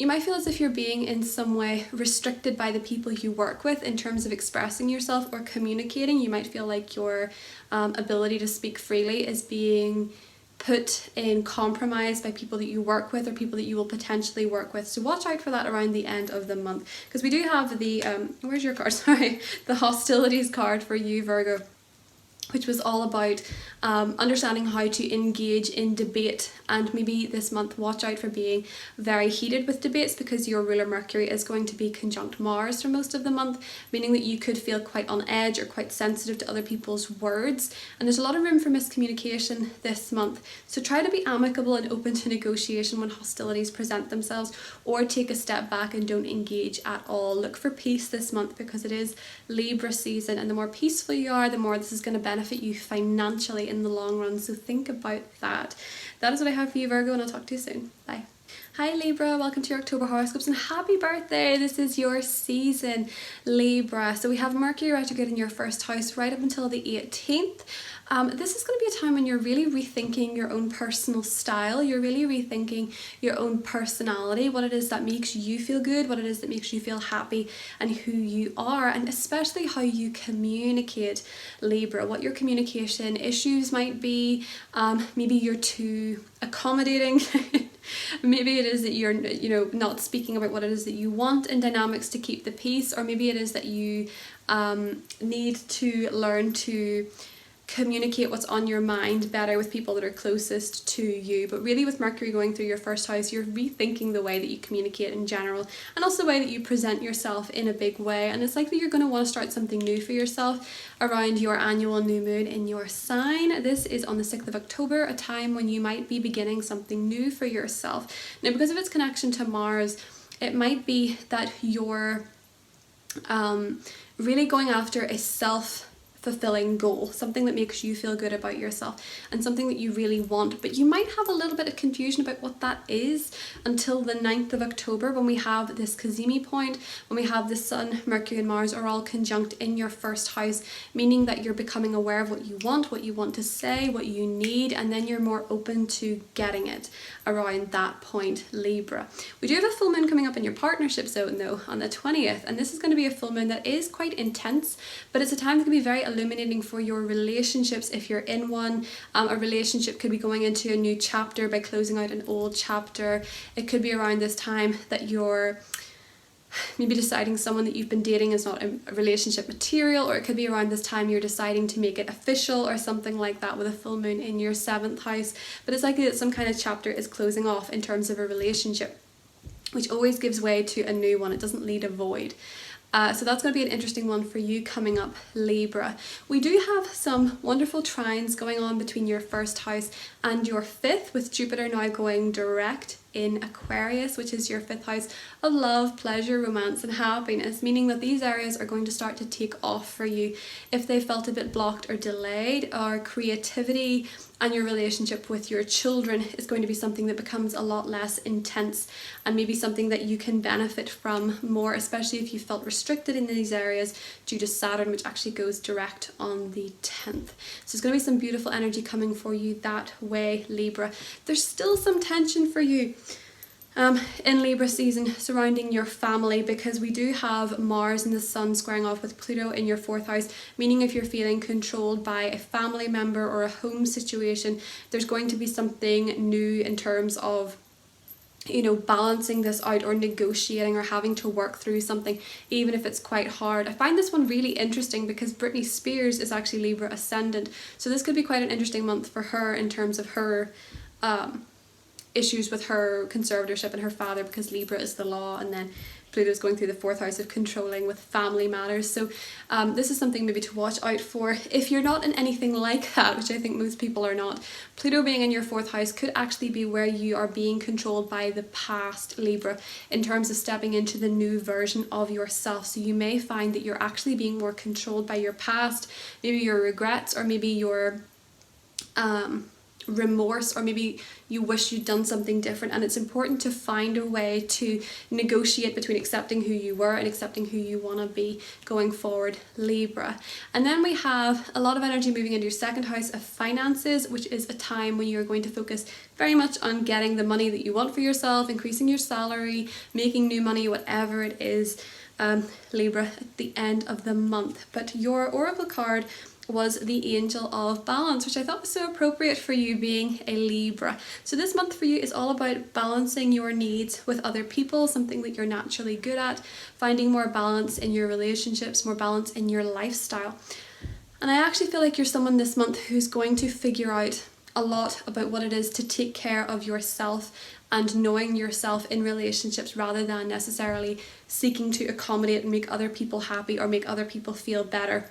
A: you might feel as if you're being in some way restricted by the people you work with in terms of expressing yourself or communicating. You might feel like your ability to speak freely is being put in compromise by people that you work with or people that you will potentially work with. So watch out for that around the end of the month, because we do have the, where's your card? Sorry, the hostilities card for you, Virgo, which was all about understanding how to engage in debate. And maybe this month watch out for being very heated with debates, because your ruler Mercury is going to be conjunct Mars for most of the month, meaning that you could feel quite on edge or quite sensitive to other people's words. And there's a lot of room for miscommunication this month. So try to be amicable and open to negotiation when hostilities present themselves, or take a step back and don't engage at all. Look for peace this month, because it is Libra season, and the more peaceful you are, the more this is going to benefit you financially in the long run. So think about that. That is what I have for you, Virgo, and I'll talk to you soon. Bye. Hi Libra, welcome to your October horoscopes and happy birthday. This is your season, Libra. So we have Mercury retrograde in your first house right up until the 18th. This is going to be a time when you're really rethinking your own personal style. You're really rethinking your own personality, what it is that makes you feel good, what it is that makes you feel happy, and who you are, and especially how you communicate, Libra. What your communication issues might be. Maybe you're too accommodating. Maybe it is that you're, not speaking about what it is that you want in dynamics to keep the peace, or maybe it is that you need to learn to communicate what's on your mind better with people that are closest to you. But really, with Mercury going through your first house, you're rethinking the way that you communicate in general, and also the way that you present yourself in a big way. And it's likely you're going to want to start something new for yourself around your annual new moon in your sign. This is on the 6th of October, a time when you might be beginning something new for yourself. Now, because of its connection to Mars, it might be that you're really going after a self-fulfilling goal, something that makes you feel good about yourself and something that you really want, but you might have a little bit of confusion about what that is until the 9th of October, when we have this Cazimi point, when we have the Sun, Mercury and Mars are all conjunct in your first house, meaning that you're becoming aware of what you want to say, what you need, and then you're more open to getting it around that point, Libra. We do have a full moon coming up in your partnership zone though on the 20th, and this is going to be a full moon that is quite intense, but it's a time that can be very illuminating for your relationships if you're in one. A relationship could be going into a new chapter by closing out an old chapter. It could be around this time that you're maybe deciding someone that you've been dating is not a relationship material, or it could be around this time you're deciding to make it official or something like that with a full moon in your 7th house. But it's likely that some kind of chapter is closing off in terms of a relationship, which always gives way to a new one. It doesn't leave a void. So that's going to be an interesting one for you coming up, Libra. We do have some wonderful trines going on between your first house and your 5th, with Jupiter now going direct in Aquarius, which is your 5th house of love, pleasure, romance and happiness, meaning that these areas are going to start to take off for you if they felt a bit blocked or delayed. Or creativity and your relationship with your children is going to be something that becomes a lot less intense, and maybe something that you can benefit from more, especially if you felt restricted in these areas due to Saturn, which actually goes direct on the 10th. So there's going to be some beautiful energy coming for you that way, Libra. There's still some tension for you in Libra season surrounding your family, because we do have Mars and the Sun squaring off with Pluto in your 4th house, meaning if you're feeling controlled by a family member or a home situation, there's going to be something new in terms of, you know, balancing this out or negotiating or having to work through something, even if it's quite hard. I find this one really interesting because Britney Spears is actually Libra ascendant, so this could be quite an interesting month for her in terms of her issues with her conservatorship and her father, because Libra is the law, and then Pluto's going through the 4th house of controlling with family matters. So this is something maybe to watch out for. If you're not in anything like that, which I think most people are not, Pluto being in your 4th house could actually be where you are being controlled by the past, Libra, in terms of stepping into the new version of yourself. So you may find that you're actually being more controlled by your past, maybe your regrets, or maybe your remorse, or maybe you wish you'd done something different, and it's important to find a way to negotiate between accepting who you were and accepting who you want to be going forward, Libra. And then we have a lot of energy moving into your 2nd house of finances, which is a time when you're going to focus very much on getting the money that you want for yourself, increasing your salary, making new money, whatever it is, Libra, at the end of the month. But your oracle card was the Angel of Balance, which I thought was so appropriate for you being a Libra. So this month for you is all about balancing your needs with other people, something that you're naturally good at, finding more balance in your relationships, more balance in your lifestyle. And I actually feel like you're someone this month who's going to figure out a lot about what it is to take care of yourself and knowing yourself in relationships, rather than necessarily seeking to accommodate and make other people happy or make other people feel better,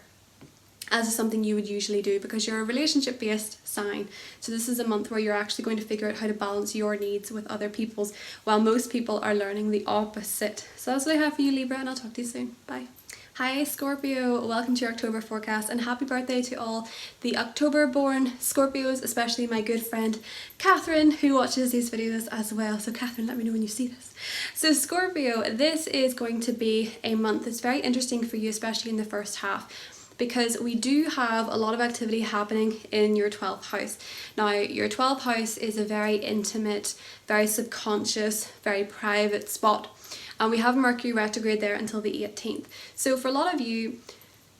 A: as is something you would usually do, because you're a relationship based sign. So this is a month where you're actually going to figure out how to balance your needs with other people's, while most people are learning the opposite. So that's what I have for you, Libra, and I'll talk to you soon. Bye. Hi Scorpio, welcome to your October forecast, and happy birthday to all the October born Scorpios, especially my good friend Catherine, who watches these videos as well. So Catherine, let me know when you see this. So Scorpio, this is going to be a month that's very interesting for you, especially in the first half, because we do have a lot of activity happening in your 12th house. Now, your 12th house is a very intimate, very subconscious, very private spot. And we have Mercury retrograde there until the 18th. So for a lot of you,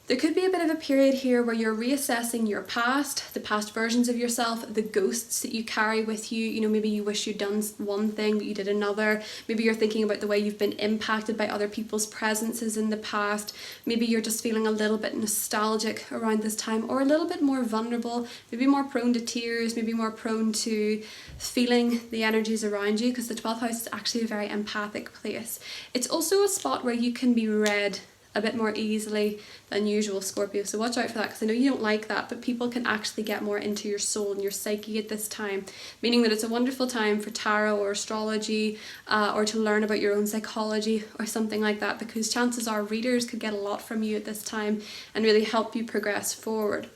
A: there could be a bit of a period here where you're reassessing your past, the past versions of yourself, the ghosts that you carry with you. You know, maybe you wish you'd done one thing but you did another. Maybe you're thinking about the way you've been impacted by other people's presences in the past. Maybe you're just feeling a little bit nostalgic around this time, or a little bit more vulnerable, maybe more prone to tears, maybe more prone to feeling the energies around you, because the 12th house is actually a very empathic place. It's also a spot where you can be read a bit more easily than usual, Scorpio, so watch out for that, because I know you don't like that, but people can actually get more into your soul and your psyche at this time, meaning that it's a wonderful time for tarot or astrology, or to learn about your own psychology or something like that, because chances are readers could get a lot from you at this time and really help you progress forward.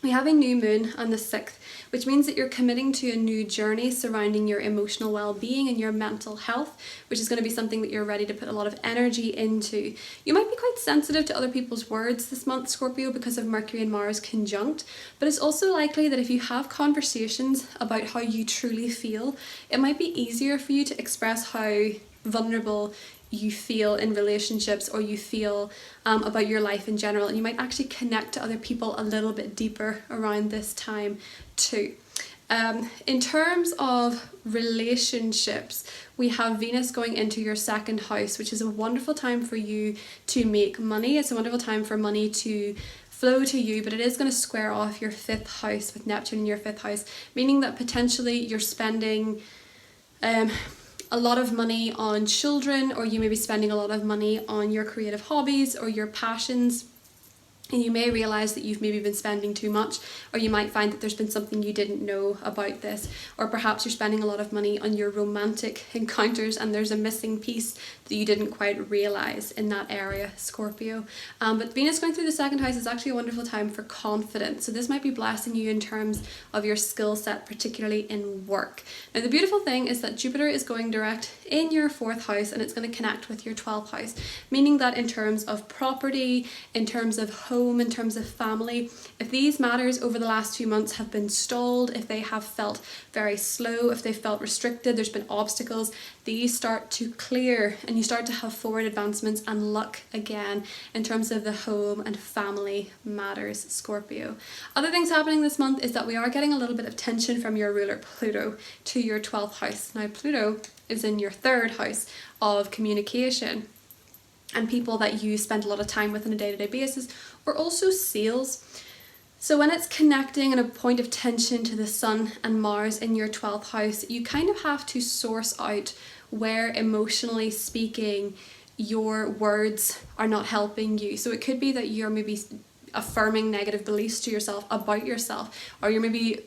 A: We have a new moon on the 6th, which means that you're committing to a new journey surrounding your emotional well-being and your mental health, which is going to be something that you're ready to put a lot of energy into. You might be quite sensitive to other people's words this month, Scorpio, because of Mercury and Mars conjunct, but it's also likely that if you have conversations about how you truly feel, it might be easier for you to express how vulnerable you feel in relationships, or you feel about your life in general, and you might actually connect to other people a little bit deeper around this time too. In terms of relationships, we have Venus going into your 2nd house, which is a wonderful time for you to make money. It's a wonderful time for money to flow to you, but it is going to square off your 5th house with Neptune in your 5th house, meaning that potentially you're spending a lot of money on children, or you may be spending a lot of money on your creative hobbies or your passions. And you may realize that you've maybe been spending too much, or you might find that there's been something you didn't know about this, or perhaps you're spending a lot of money on your romantic encounters and there's a missing piece that you didn't quite realize in that area, Scorpio. But Venus going through the second house is actually a wonderful time for confidence. So this might be blessing you in terms of your skill set, particularly in work. Now the beautiful thing is that Jupiter is going direct in your 4th house, and it's going to connect with your 12th house, meaning that in terms of property, in terms of home, in terms of family, if these matters over the last 2 months have been stalled, if they have felt very slow, if they felt restricted, there's been obstacles, these start to clear and you start to have forward advancements and luck again in terms of the home and family matters, Scorpio. Other things happening this month is that we are getting a little bit of tension from your ruler Pluto to your 12th house. Now Pluto is in your 3rd house of communication and people that you spend a lot of time with on a day-to-day basis, or also sales. So when it's connecting in a point of tension to the Sun and Mars in your 12th house, you kind of have to source out where, emotionally speaking, your words are not helping you. So it could be that you're maybe affirming negative beliefs to yourself about yourself, or you're maybe,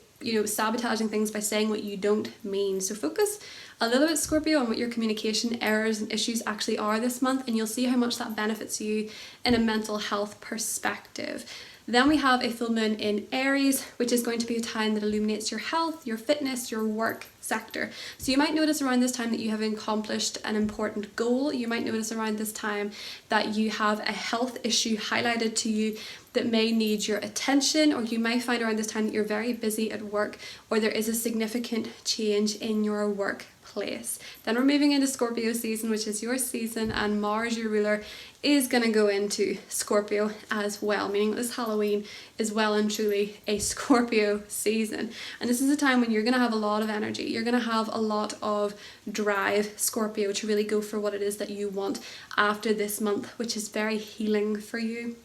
A: sabotaging things by saying what you don't mean. So focus a little bit, Scorpio, on what your communication errors and issues actually are this month, and you'll see how much that benefits you in a mental health perspective. Then we have a full moon in Aries, which is going to be a time that illuminates your health, your fitness, your work sector. So you might notice around this time that you have accomplished an important goal. You might notice around this time that you have a health issue highlighted to you that may need your attention, or you might find around this time that you're very busy at work, or there is a significant change in your workplace. Then we're moving into Scorpio season, which is your season, and Mars, your ruler, is going to go into Scorpio as well, meaning this Halloween is well and truly a Scorpio season. And this is a time when you're going to have a lot of energy. You're going to have a lot of drive, Scorpio, to really go for what it is that you want after this month, which is very healing for you.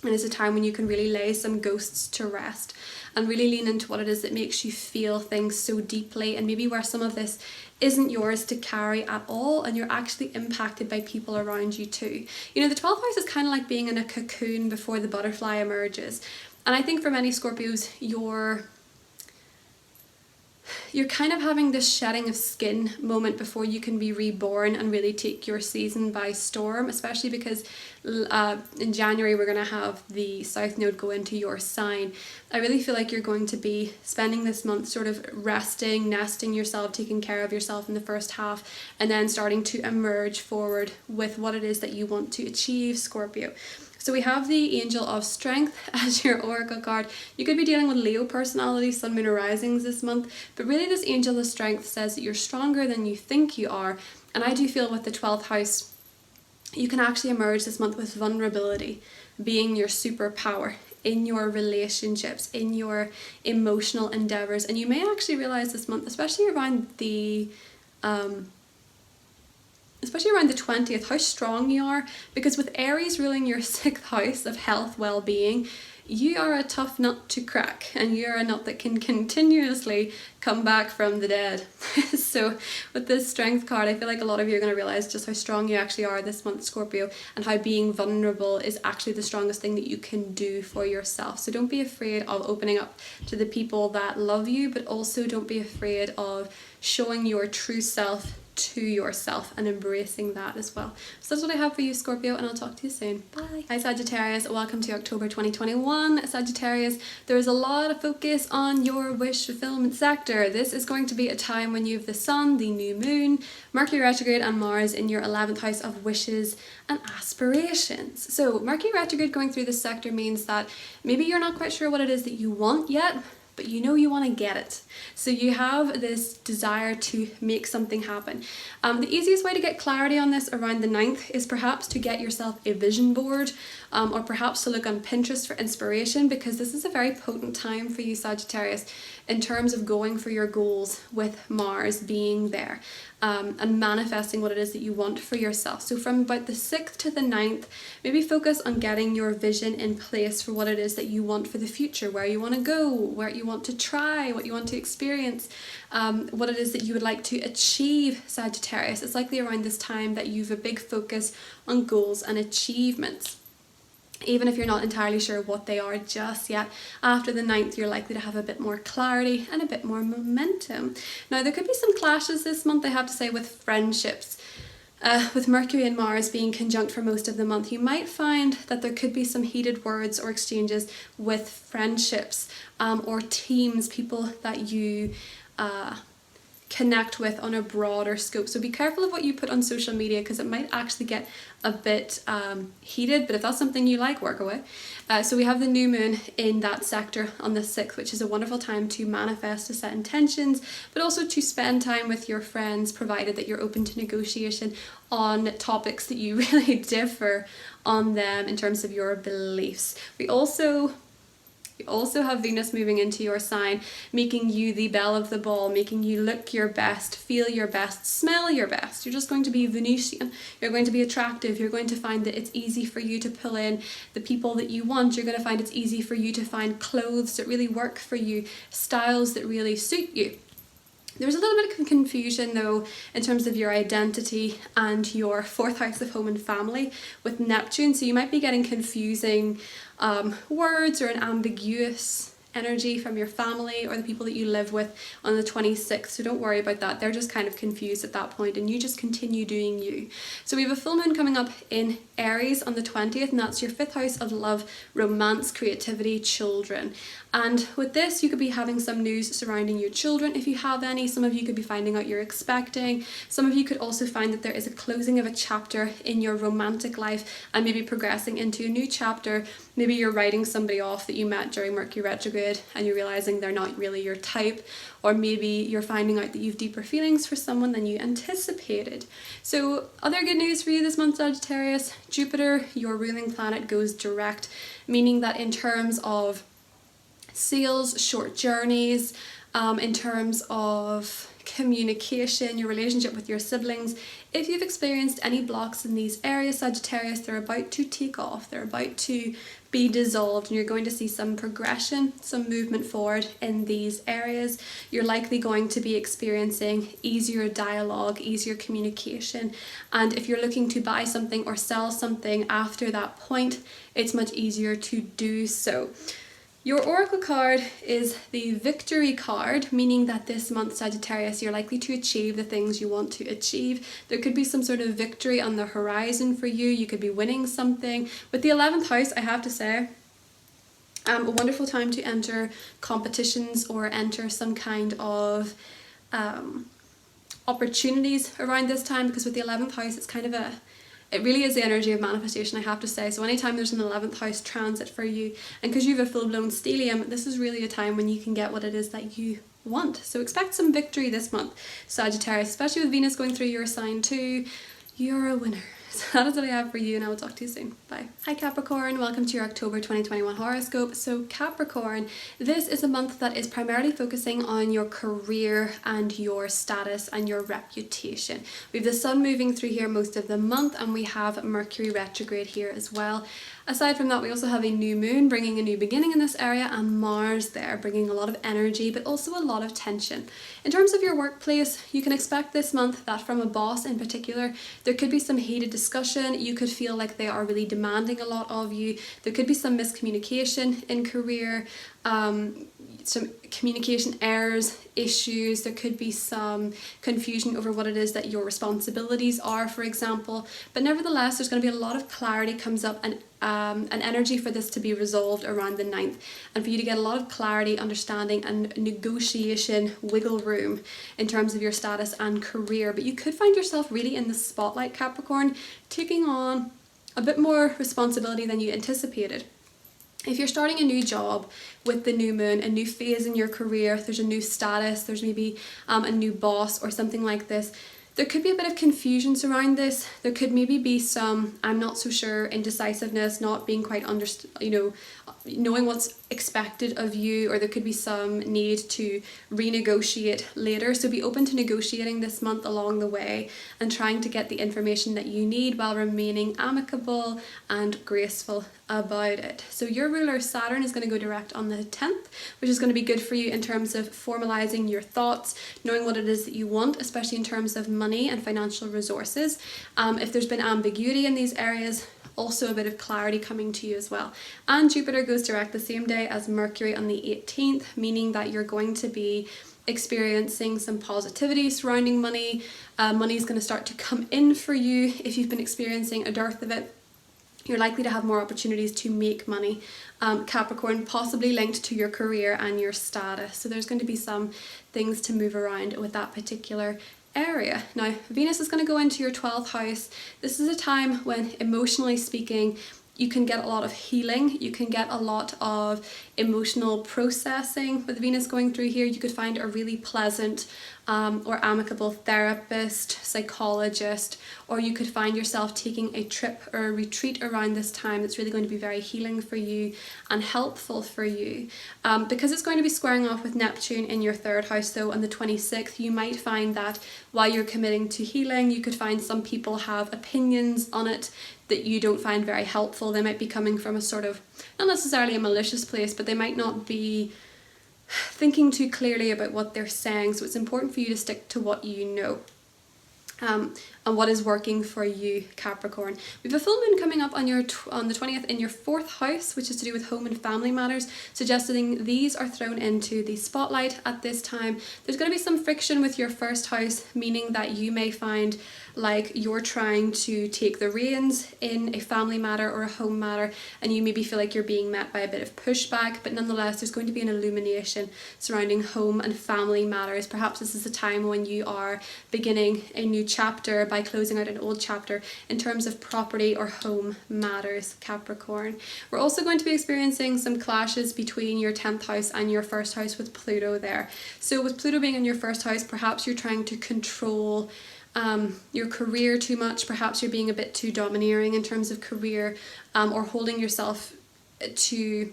A: And it's a time when you can really lay some ghosts to rest and really lean into what it is that makes you feel things so deeply, and maybe where some of this isn't yours to carry at all, and you're actually impacted by people around you too. The 12th house is kind of like being in a cocoon before the butterfly emerges. And I think for many Scorpios, you're kind of having this shedding of skin moment before you can be reborn and really take your season by storm, especially because in January we're going to have the South Node go into your sign. I really feel like you're going to be spending this month sort of resting, nesting yourself, taking care of yourself in the first half, and then starting to emerge forward with what it is that you want to achieve, Scorpio. So we have the Angel of Strength as your oracle card. You could be dealing with Leo personality, Sun, Moon, or Risings this month, but really this Angel of Strength says that you're stronger than you think you are. And I do feel with the 12th house, you can actually emerge this month with vulnerability being your superpower in your relationships, in your emotional endeavors. And you may actually realize this month, especially around the 20th, how strong you are, because with Aries ruling your 6th house of health, well-being, you are a tough nut to crack, and you're a nut that can continuously come back from the dead. So with this Strength card, I feel like a lot of you are going to realize just how strong you actually are this month, Scorpio, and how being vulnerable is actually the strongest thing that you can do for yourself. So don't be afraid of opening up to the people that love you, but also don't be afraid of showing your true self to yourself and embracing that as well. So that's what I have for you, Scorpio, and I'll talk to you soon. Bye. Hi Sagittarius, welcome to October 2021. Sagittarius, there is a lot of focus on your wish fulfillment sector. This is going to be a time when you have the Sun, the new moon, Mercury retrograde, and Mars in your 11th house of wishes and aspirations. So Mercury retrograde going through this sector means that maybe you're not quite sure what it is that you want yet, but you know you want to get it. So you have this desire to make something happen. The easiest way to get clarity on this around the 9th is perhaps to get yourself a vision board, or perhaps to look on Pinterest for inspiration, because this is a very potent time for you, Sagittarius, in terms of going for your goals with Mars being there, and manifesting what it is that you want for yourself. So from about the 6th to the 9th, maybe focus on getting your vision in place for what it is that you want for the future, where you want to go, where you want to try, what you want to experience, what it is that you would like to achieve, Sagittarius. It's likely around this time that you have a big focus on goals and achievements. Even if you're not entirely sure what they are just yet, after the 9th, you're likely to have a bit more clarity and a bit more momentum. Now, there could be some clashes this month, I have to say, with friendships. With Mercury and Mars being conjunct for most of the month, you might find that there could be some heated words or exchanges with friendships or teams, people that you connect with on a broader scope. So be careful of what you put on social media, because it might actually get a bit heated, but if that's something you like, work away. So we have the new moon in that sector on the 6th, which is a wonderful time to manifest, to set intentions, but also to spend time with your friends, provided that you're open to negotiation on topics that you really differ on them in terms of your beliefs. We also have Venus moving into your sign, making you the belle of the ball, making you look your best, feel your best, smell your best. You're just going to be Venusian. You're going to be attractive. You're going to find that it's easy for you to pull in the people that you want. You're going to find it's easy for you to find clothes that really work for you, styles that really suit you. There's a little bit of confusion though in terms of your identity and your 4th house of home and family with Neptune, so you might be getting confusing words or an ambiguous energy from your family or the people that you live with on the 26th, so don't worry about that. They're just kind of confused at that point, and you just continue doing you. So we have a full moon coming up in Aries on the 20th, and that's your 5th house of love, romance, creativity, children. And with this, you could be having some news surrounding your children if you have any. Some of you could be finding out you're expecting. Some of you could also find that there is a closing of a chapter in your romantic life and maybe progressing into a new chapter. Maybe you're writing somebody off that you met during Mercury retrograde and you're realizing they're not really your type, or maybe you're finding out that you've deeper feelings for someone than you anticipated. So other good news for you this month, Sagittarius: Jupiter, your ruling planet, goes direct, meaning that in terms of sales, short journeys, in terms of communication, your relationship with your siblings, if you've experienced any blocks in these areas, Sagittarius, they're about to take off, they're about to be dissolved, and you're going to see some progression, some movement forward in these areas. You're likely going to be experiencing easier dialogue, easier communication, and if you're looking to buy something or sell something after that point, it's much easier to do so. Your oracle card is the victory card, meaning that this month, Sagittarius, you're likely to achieve the things you want to achieve. There could be some sort of victory on the horizon for you. You could be winning something. With the 11th house, I have to say, a wonderful time to enter competitions or enter some kind of opportunities around this time, because with the 11th house, it's kind of it really is the energy of manifestation, I have to say. So anytime there's an 11th house transit for you, and because you have a full-blown stellium, this is really a time when you can get what it is that you want. So expect some victory this month, Sagittarius, especially with Venus going through your sign too. You're a winner. So that is what I have for you, and I will talk to you soon. Bye. Hi Capricorn, welcome to your October 2021 horoscope. So Capricorn, this is a month that is primarily focusing on your career and your status and your reputation. We have the sun moving through here most of the month, and we have Mercury retrograde here as well. Aside from that, we also have a new moon bringing a new beginning in this area, and Mars there bringing a lot of energy but also a lot of tension. In terms of your workplace, you can expect this month that from a boss in particular, there could be some heated discussion. You could feel like they are really demanding a lot of you. There could be some miscommunication in career, some communication errors, issues. There could be some confusion over what it is that your responsibilities are, for example. But nevertheless, there's going to be a lot of clarity comes up, and an energy for this to be resolved around the 9th, and for you to get a lot of clarity, understanding and negotiation wiggle room in terms of your status and career. But you could find yourself really in the spotlight, Capricorn, taking on a bit more responsibility than you anticipated. If you're starting a new job with the new moon, a new phase in your career, there's a new status, there's maybe a new boss or something like this, there could be a bit of confusion around this. There could maybe be some, I'm not so sure, indecisiveness, not being quite knowing what's expected of you, or there could be some need to renegotiate later. So be open to negotiating this month along the way and trying to get the information that you need while remaining amicable and graceful about it. So your ruler Saturn is going to go direct on the 10th, which is going to be good for you in terms of formalizing your thoughts, knowing what it is that you want, especially in terms of money and financial resources. If there's been ambiguity in these areas, also a bit of clarity coming to you as well. And Jupiter goes direct the same day as Mercury on the 18th, meaning that you're going to be experiencing some positivity surrounding money. Money is going to start to come in for you. If you've been experiencing a dearth of it, you're likely to have more opportunities to make money. Capricorn, possibly linked to your career and your status. So there's going to be some things to move around with that particular area. Now, Venus is going to go into your 12th house. This is a time when, emotionally speaking, you can get a lot of healing. You can get a lot of emotional processing. With Venus going through here, you could find a really pleasant or amicable therapist, psychologist, or you could find yourself taking a trip or a retreat around this time that's really going to be very healing for you and helpful for you. Because it's going to be squaring off with Neptune in your 3rd house, though, on the 26th, you might find that while you're committing to healing, you could find some people have opinions on it that you don't find very helpful. They might be coming from a sort of, not necessarily a malicious place, but they might not be thinking too clearly about what they're saying. So it's important for you to stick to what you know. And what is working for you, Capricorn. We have a full moon coming up on the 20th in your 4th house, which is to do with home and family matters, suggesting these are thrown into the spotlight at this time. There's going to be some friction with your 1st house, meaning that you may find like you're trying to take the reins in a family matter or a home matter, and you maybe feel like you're being met by a bit of pushback, but nonetheless there's going to be an illumination surrounding home and family matters. Perhaps this is a time when you are beginning a new chapter by closing out an old chapter in terms of property or home matters, Capricorn. We're also going to be experiencing some clashes between your 10th house and your 1st house with Pluto there. So with Pluto being in your 1st house, perhaps you're trying to control your career too much. Perhaps you're being a bit too domineering in terms of career, or holding yourself to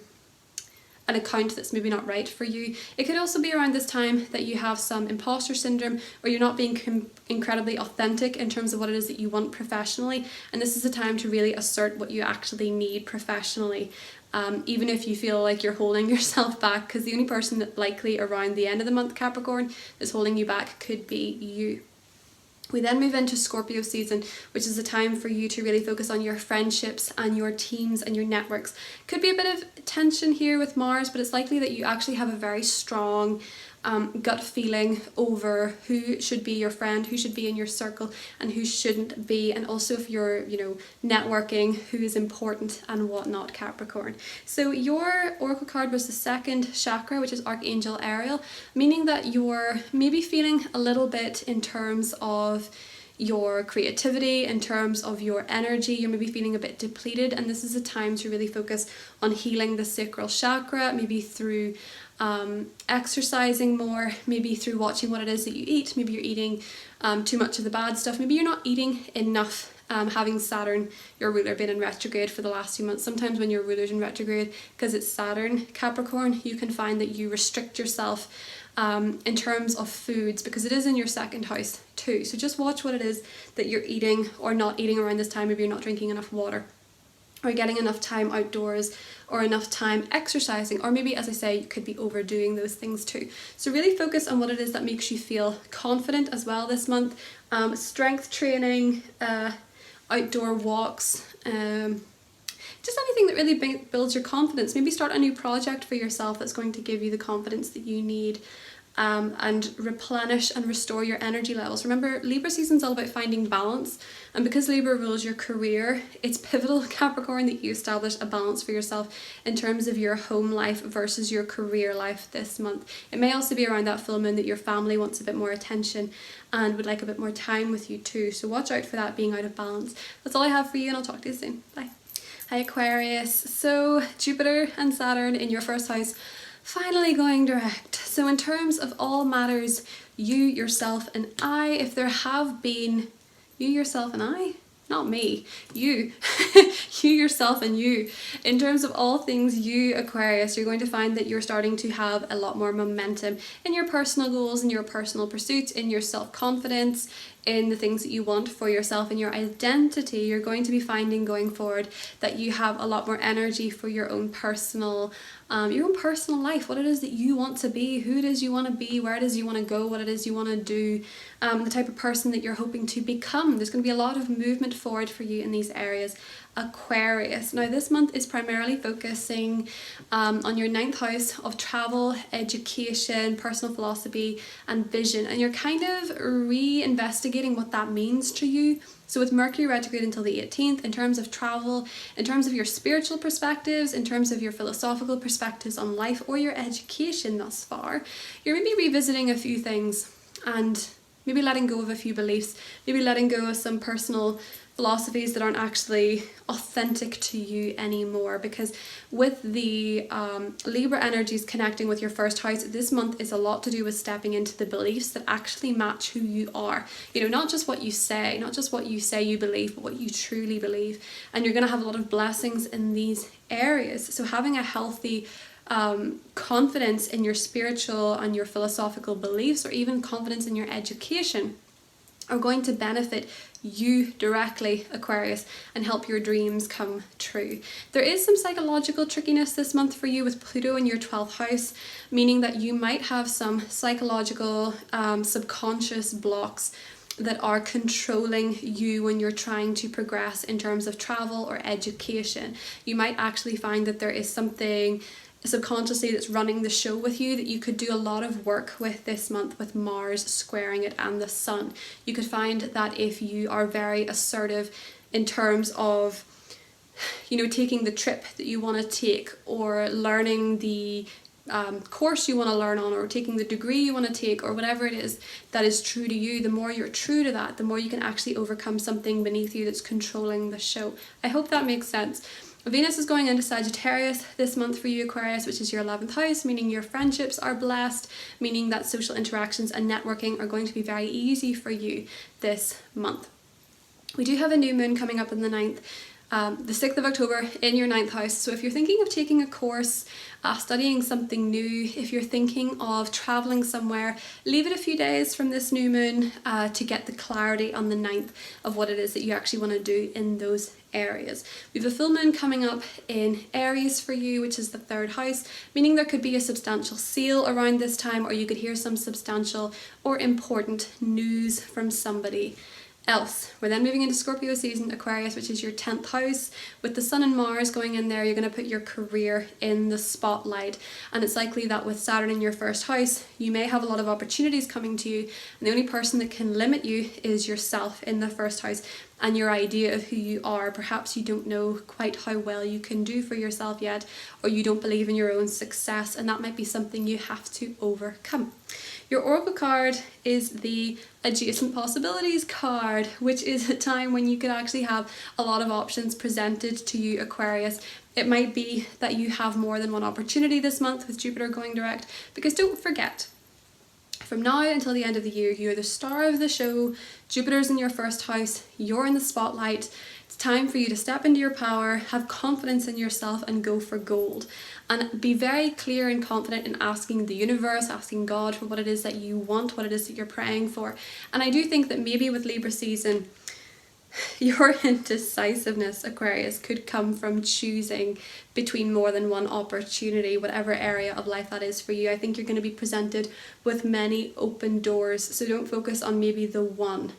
A: an account that's maybe not right for you. It could also be around this time that you have some imposter syndrome, or you're not being incredibly authentic in terms of what it is that you want professionally, and this is a time to really assert what you actually need professionally. Even if you feel like you're holding yourself back, because the only person that likely around the end of the month, Capricorn, is holding you back could be you. We then move into Scorpio season, which is a time for you to really focus on your friendships and your teams and your networks. Could be a bit of tension here with Mars, but it's likely that you actually have a very strong gut feeling over who should be your friend, who should be in your circle, and who shouldn't be, and also if you're, networking, who is important and whatnot, Capricorn. So your oracle card was the 2nd chakra, which is Archangel Ariel, meaning that you're maybe feeling a little bit in terms of your creativity, in terms of your energy, you're maybe feeling a bit depleted, and this is a time to really focus on healing the sacral chakra, maybe through exercising more, maybe through watching what it is that you eat. Maybe you're eating too much of the bad stuff, maybe you're not eating enough, having Saturn, your ruler, been in retrograde for the last few months. Sometimes when your ruler's in retrograde, because it's Saturn, Capricorn, you can find that you restrict yourself in terms of foods, because it is in your 2nd house too. So just watch what it is that you're eating or not eating around this time. Maybe you're not drinking enough water, or getting enough time outdoors, or enough time exercising, or maybe, as I say, you could be overdoing those things too. So really focus on what it is that makes you feel confident as well this month. Strength training, outdoor walks, just anything that really builds your confidence. Maybe start a new project for yourself that's going to give you the confidence that you need, and replenish and restore your energy levels. Remember, Libra season's all about finding balance, and because Libra rules your career, it's pivotal, Capricorn, that you establish a balance for yourself in terms of your home life versus your career life this month. It may also be around that full moon that your family wants a bit more attention and would like a bit more time with you too, so watch out for that being out of balance. That's all I have for you, and I'll talk to you soon. Bye. Hi Aquarius. So Jupiter and Saturn in your 1st house finally going direct. So in terms of all matters, you, yourself and I, if there have been you, yourself and I, not me, you, you, yourself and you, in terms of all things you, Aquarius, you're going to find that you're starting to have a lot more momentum in your personal goals, in your personal pursuits, in your self-confidence, in the things that you want for yourself and your identity, you're going to be finding going forward that you have a lot more energy for your own personal life, what it is that you want to be, who it is you want to be, where it is you want to go, what it is you want to do, the type of person that you're hoping to become. There's going to be a lot of movement forward for you in these areas. Aquarius. Now this month is primarily focusing on your 9th house of travel, education, personal philosophy and vision, and you're kind of re-investigating what that means to you. So with Mercury retrograde until the 18th, in terms of travel, in terms of your spiritual perspectives, in terms of your philosophical perspectives on life or your education thus far, you're maybe revisiting a few things and maybe letting go of a few beliefs, maybe letting go of some personal philosophies that aren't actually authentic to you anymore, because with the Libra energies connecting with your 1st house, this month is a lot to do with stepping into the beliefs that actually match who you are. You know, not just what you say, not just what you say you believe, but what you truly believe. And you're going to have a lot of blessings in these areas. So having a healthy confidence in your spiritual and your philosophical beliefs, or even confidence in your education, are going to benefit you directly, Aquarius, and help your dreams come true. There is some psychological trickiness this month for you with Pluto in your 12th house, meaning that you might have some psychological subconscious blocks that are controlling you when you're trying to progress in terms of travel or education. You might actually find that there is something subconsciously that's running the show with you that you could do a lot of work with this month, with Mars squaring it and the Sun. You could find that if you are very assertive in terms of, you know, taking the trip that you want to take, or learning the course you want to learn on, or taking the degree you want to take, or whatever it is that is true to you, the more you're true to that, the more you can actually overcome something beneath you that's controlling the show. I hope that makes sense. Venus is going into Sagittarius this month for you, Aquarius, which is your 11th house, meaning your friendships are blessed, meaning that social interactions and networking are going to be very easy for you this month. We do have a new moon coming up on the 9th, the 6th of October in your 9th house. So if you're thinking of taking a course, studying something new, if you're thinking of traveling somewhere, leave it a few days from this new moon to get the clarity on the 9th of what it is that you actually want to do in those areas. We have a full moon coming up in Aries for you, which is the 3rd house, meaning there could be a substantial sale around this time, or you could hear some substantial or important news from somebody else. We're then moving into Scorpio season, Aquarius, which is your 10th house. With the Sun and Mars going in there, you're going to put your career in the spotlight, and it's likely that with Saturn in your 1st house, you may have a lot of opportunities coming to you, and the only person that can limit you is yourself in the 1st house and your idea of who you are. Perhaps you don't know quite how well you can do for yourself yet, or you don't believe in your own success, and that might be something you have to overcome. Your Oracle card is the Adjacent Possibilities card, which is a time when you could actually have a lot of options presented to you, Aquarius. It might be that you have more than one opportunity this month with Jupiter going direct, because don't forget, from now until the end of the year, you're the star of the show. Jupiter's in your 1st house, you're in the spotlight. It's time for you to step into your power, have confidence in yourself, and go for gold. And be very clear and confident in asking the universe, asking God for what it is that you want, what it is that you're praying for. And I do think that maybe with Libra season, your indecisiveness, Aquarius, could come from choosing between more than one opportunity, whatever area of life that is for you. I think you're going to be presented with many open doors, so don't focus on maybe the one,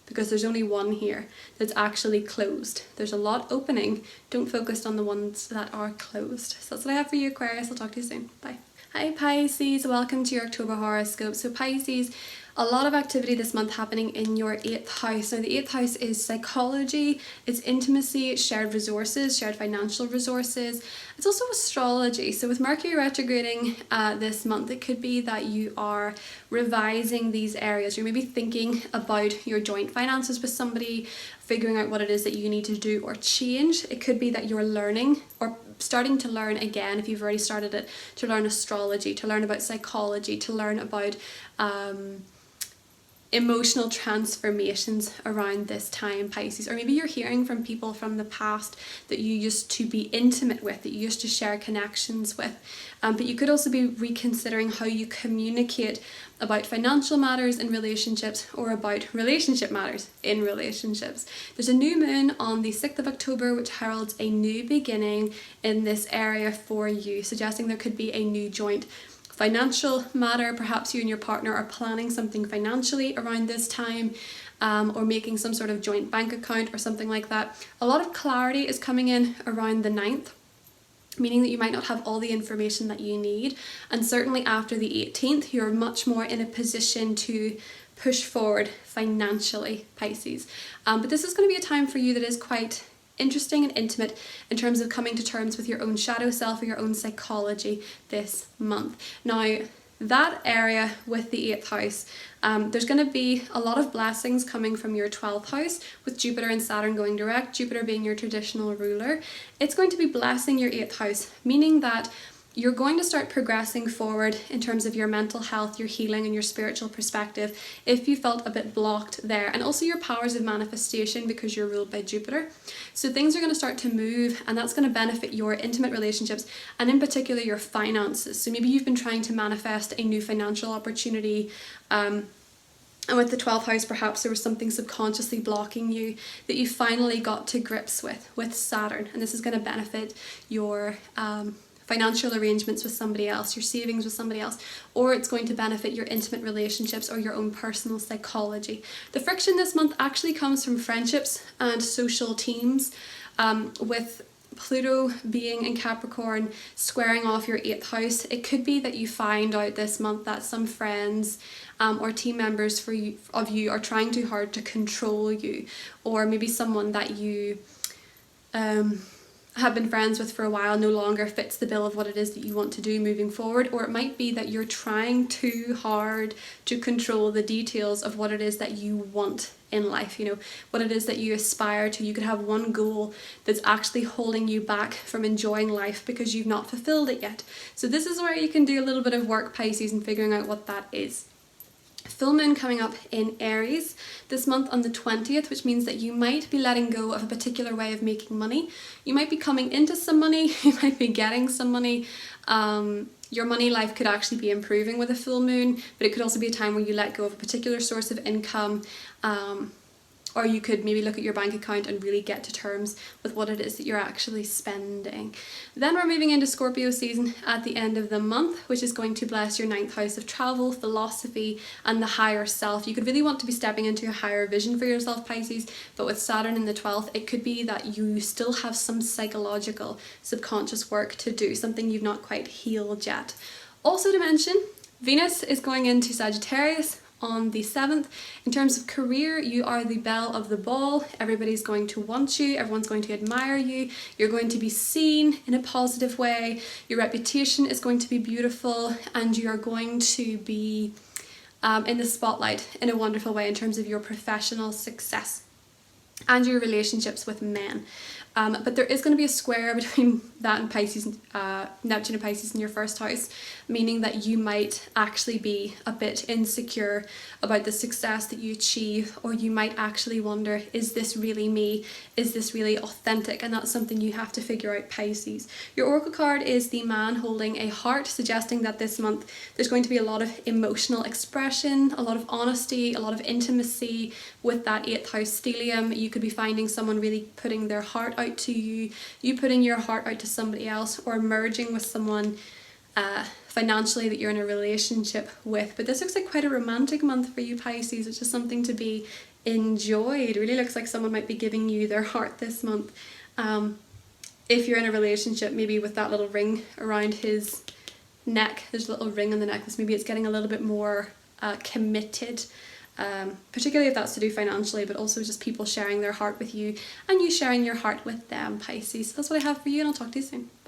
A: because there's only one here that's actually closed. There's a lot opening. Don't focus on the ones that are closed. So that's what I have for you, Aquarius. I'll talk to you soon. Bye. Hi Pisces, welcome to your October horoscope. So Pisces, a lot of activity this month happening in your 8th house. Now the 8th house is psychology, it's intimacy, it's shared resources, shared financial resources. It's also astrology. So with Mercury retrograding this month, it could be that you are revising these areas. You're maybe thinking about your joint finances with somebody, figuring out what it is that you need to do or change. It could be that you're learning or starting to learn again, if you've already started it, to learn astrology, to learn about psychology, to learn about emotional transformations around this time, Pisces. Or maybe you're hearing from people from the past that you used to be intimate with, that you used to share connections with. But you could also be reconsidering how you communicate about financial matters in relationships or about relationship matters in relationships. There's a new moon on the 6th of October which heralds a new beginning in this area for you, suggesting there could be a new joint financial matter. Perhaps you and your partner are planning something financially around this time, or making some sort of joint bank account or something like that. A lot of clarity is coming in around the 9th, meaning that you might not have all the information that you need, and certainly after the 18th you're much more in a position to push forward financially, Pisces. But this is going to be a time for you that is quite interesting and intimate in terms of coming to terms with your own shadow self or your own psychology this month. Now, that area with the 8th house, there's going to be a lot of blessings coming from your 12th house with Jupiter and Saturn going direct, Jupiter being your traditional ruler. It's going to be blessing your 8th house, meaning that you're going to start progressing forward in terms of your mental health, your healing, and your spiritual perspective if you felt a bit blocked there, and also your powers of manifestation because you're ruled by Jupiter. So things are going to start to move, and that's going to benefit your intimate relationships and in particular your finances. So maybe you've been trying to manifest a new financial opportunity, and with the 12th house, perhaps there was something subconsciously blocking you that you finally got to grips with Saturn, and this is going to benefit your financial arrangements with somebody else, your savings with somebody else, or it's going to benefit your intimate relationships or your own personal psychology. The friction this month actually comes from friendships and social teams, with Pluto being in Capricorn squaring off your 8th house. It could be that you find out this month that some friends or team members of you are trying too hard to control you, or maybe someone that you have been friends with for a while no longer fits the bill of what it is that you want to do moving forward. Or it might be that you're trying too hard to control the details of what it is that you want in life, you know, what it is that you aspire to. You could have one goal that's actually holding you back from enjoying life because you've not fulfilled it yet. So this is where you can do a little bit of work, Pisces, in figuring out what that is. Full moon coming up in Aries this month on the 20th, which means that you might be letting go of a particular way of making money. You might be coming into some money, you might be getting some money. Your money life could actually be improving with a full moon, but it could also be a time where you let go of a particular source of income, or you could maybe look at your bank account and really get to terms with what it is that you're actually spending. Then we're moving into Scorpio season at the end of the month, which is going to bless your 9th house of travel, philosophy, and the higher self. You could really want to be stepping into a higher vision for yourself, Pisces, but with Saturn in the 12th, it could be that you still have some psychological subconscious work to do, something you've not quite healed yet. Also to mention, Venus is going into Sagittarius on the 7th. In terms of career, you are the belle of the ball. Everybody's going to want you, everyone's going to admire you, you're going to be seen in a positive way, your reputation is going to be beautiful, and you are going to be in the spotlight in a wonderful way in terms of your professional success and your relationships with men. But there is going to be a square between that and Pisces, Neptune and Pisces in your first house, meaning that you might actually be a bit insecure about the success that you achieve, or you might actually wonder, is this really me? Is this really authentic? And that's something you have to figure out, Pisces. Your oracle card is the man holding a heart, suggesting that this month there's going to be a lot of emotional expression, a lot of honesty, a lot of intimacy with that 8th house stellium. You could be finding someone really putting their heart out to you, you putting your heart out to somebody else, or merging with someone financially that you're in a relationship with. But this looks like quite a romantic month for you, Pisces, which is something to be enjoyed. It really looks like someone might be giving you their heart this month. If you're in a relationship, maybe with that little ring around his neck, there's a little ring on the necklace, maybe it's getting a little bit more committed. Particularly if that's to do financially, but also just people sharing their heart with you and you sharing your heart with them, Pisces. That's what I have for you, and I'll talk to you soon. Bye.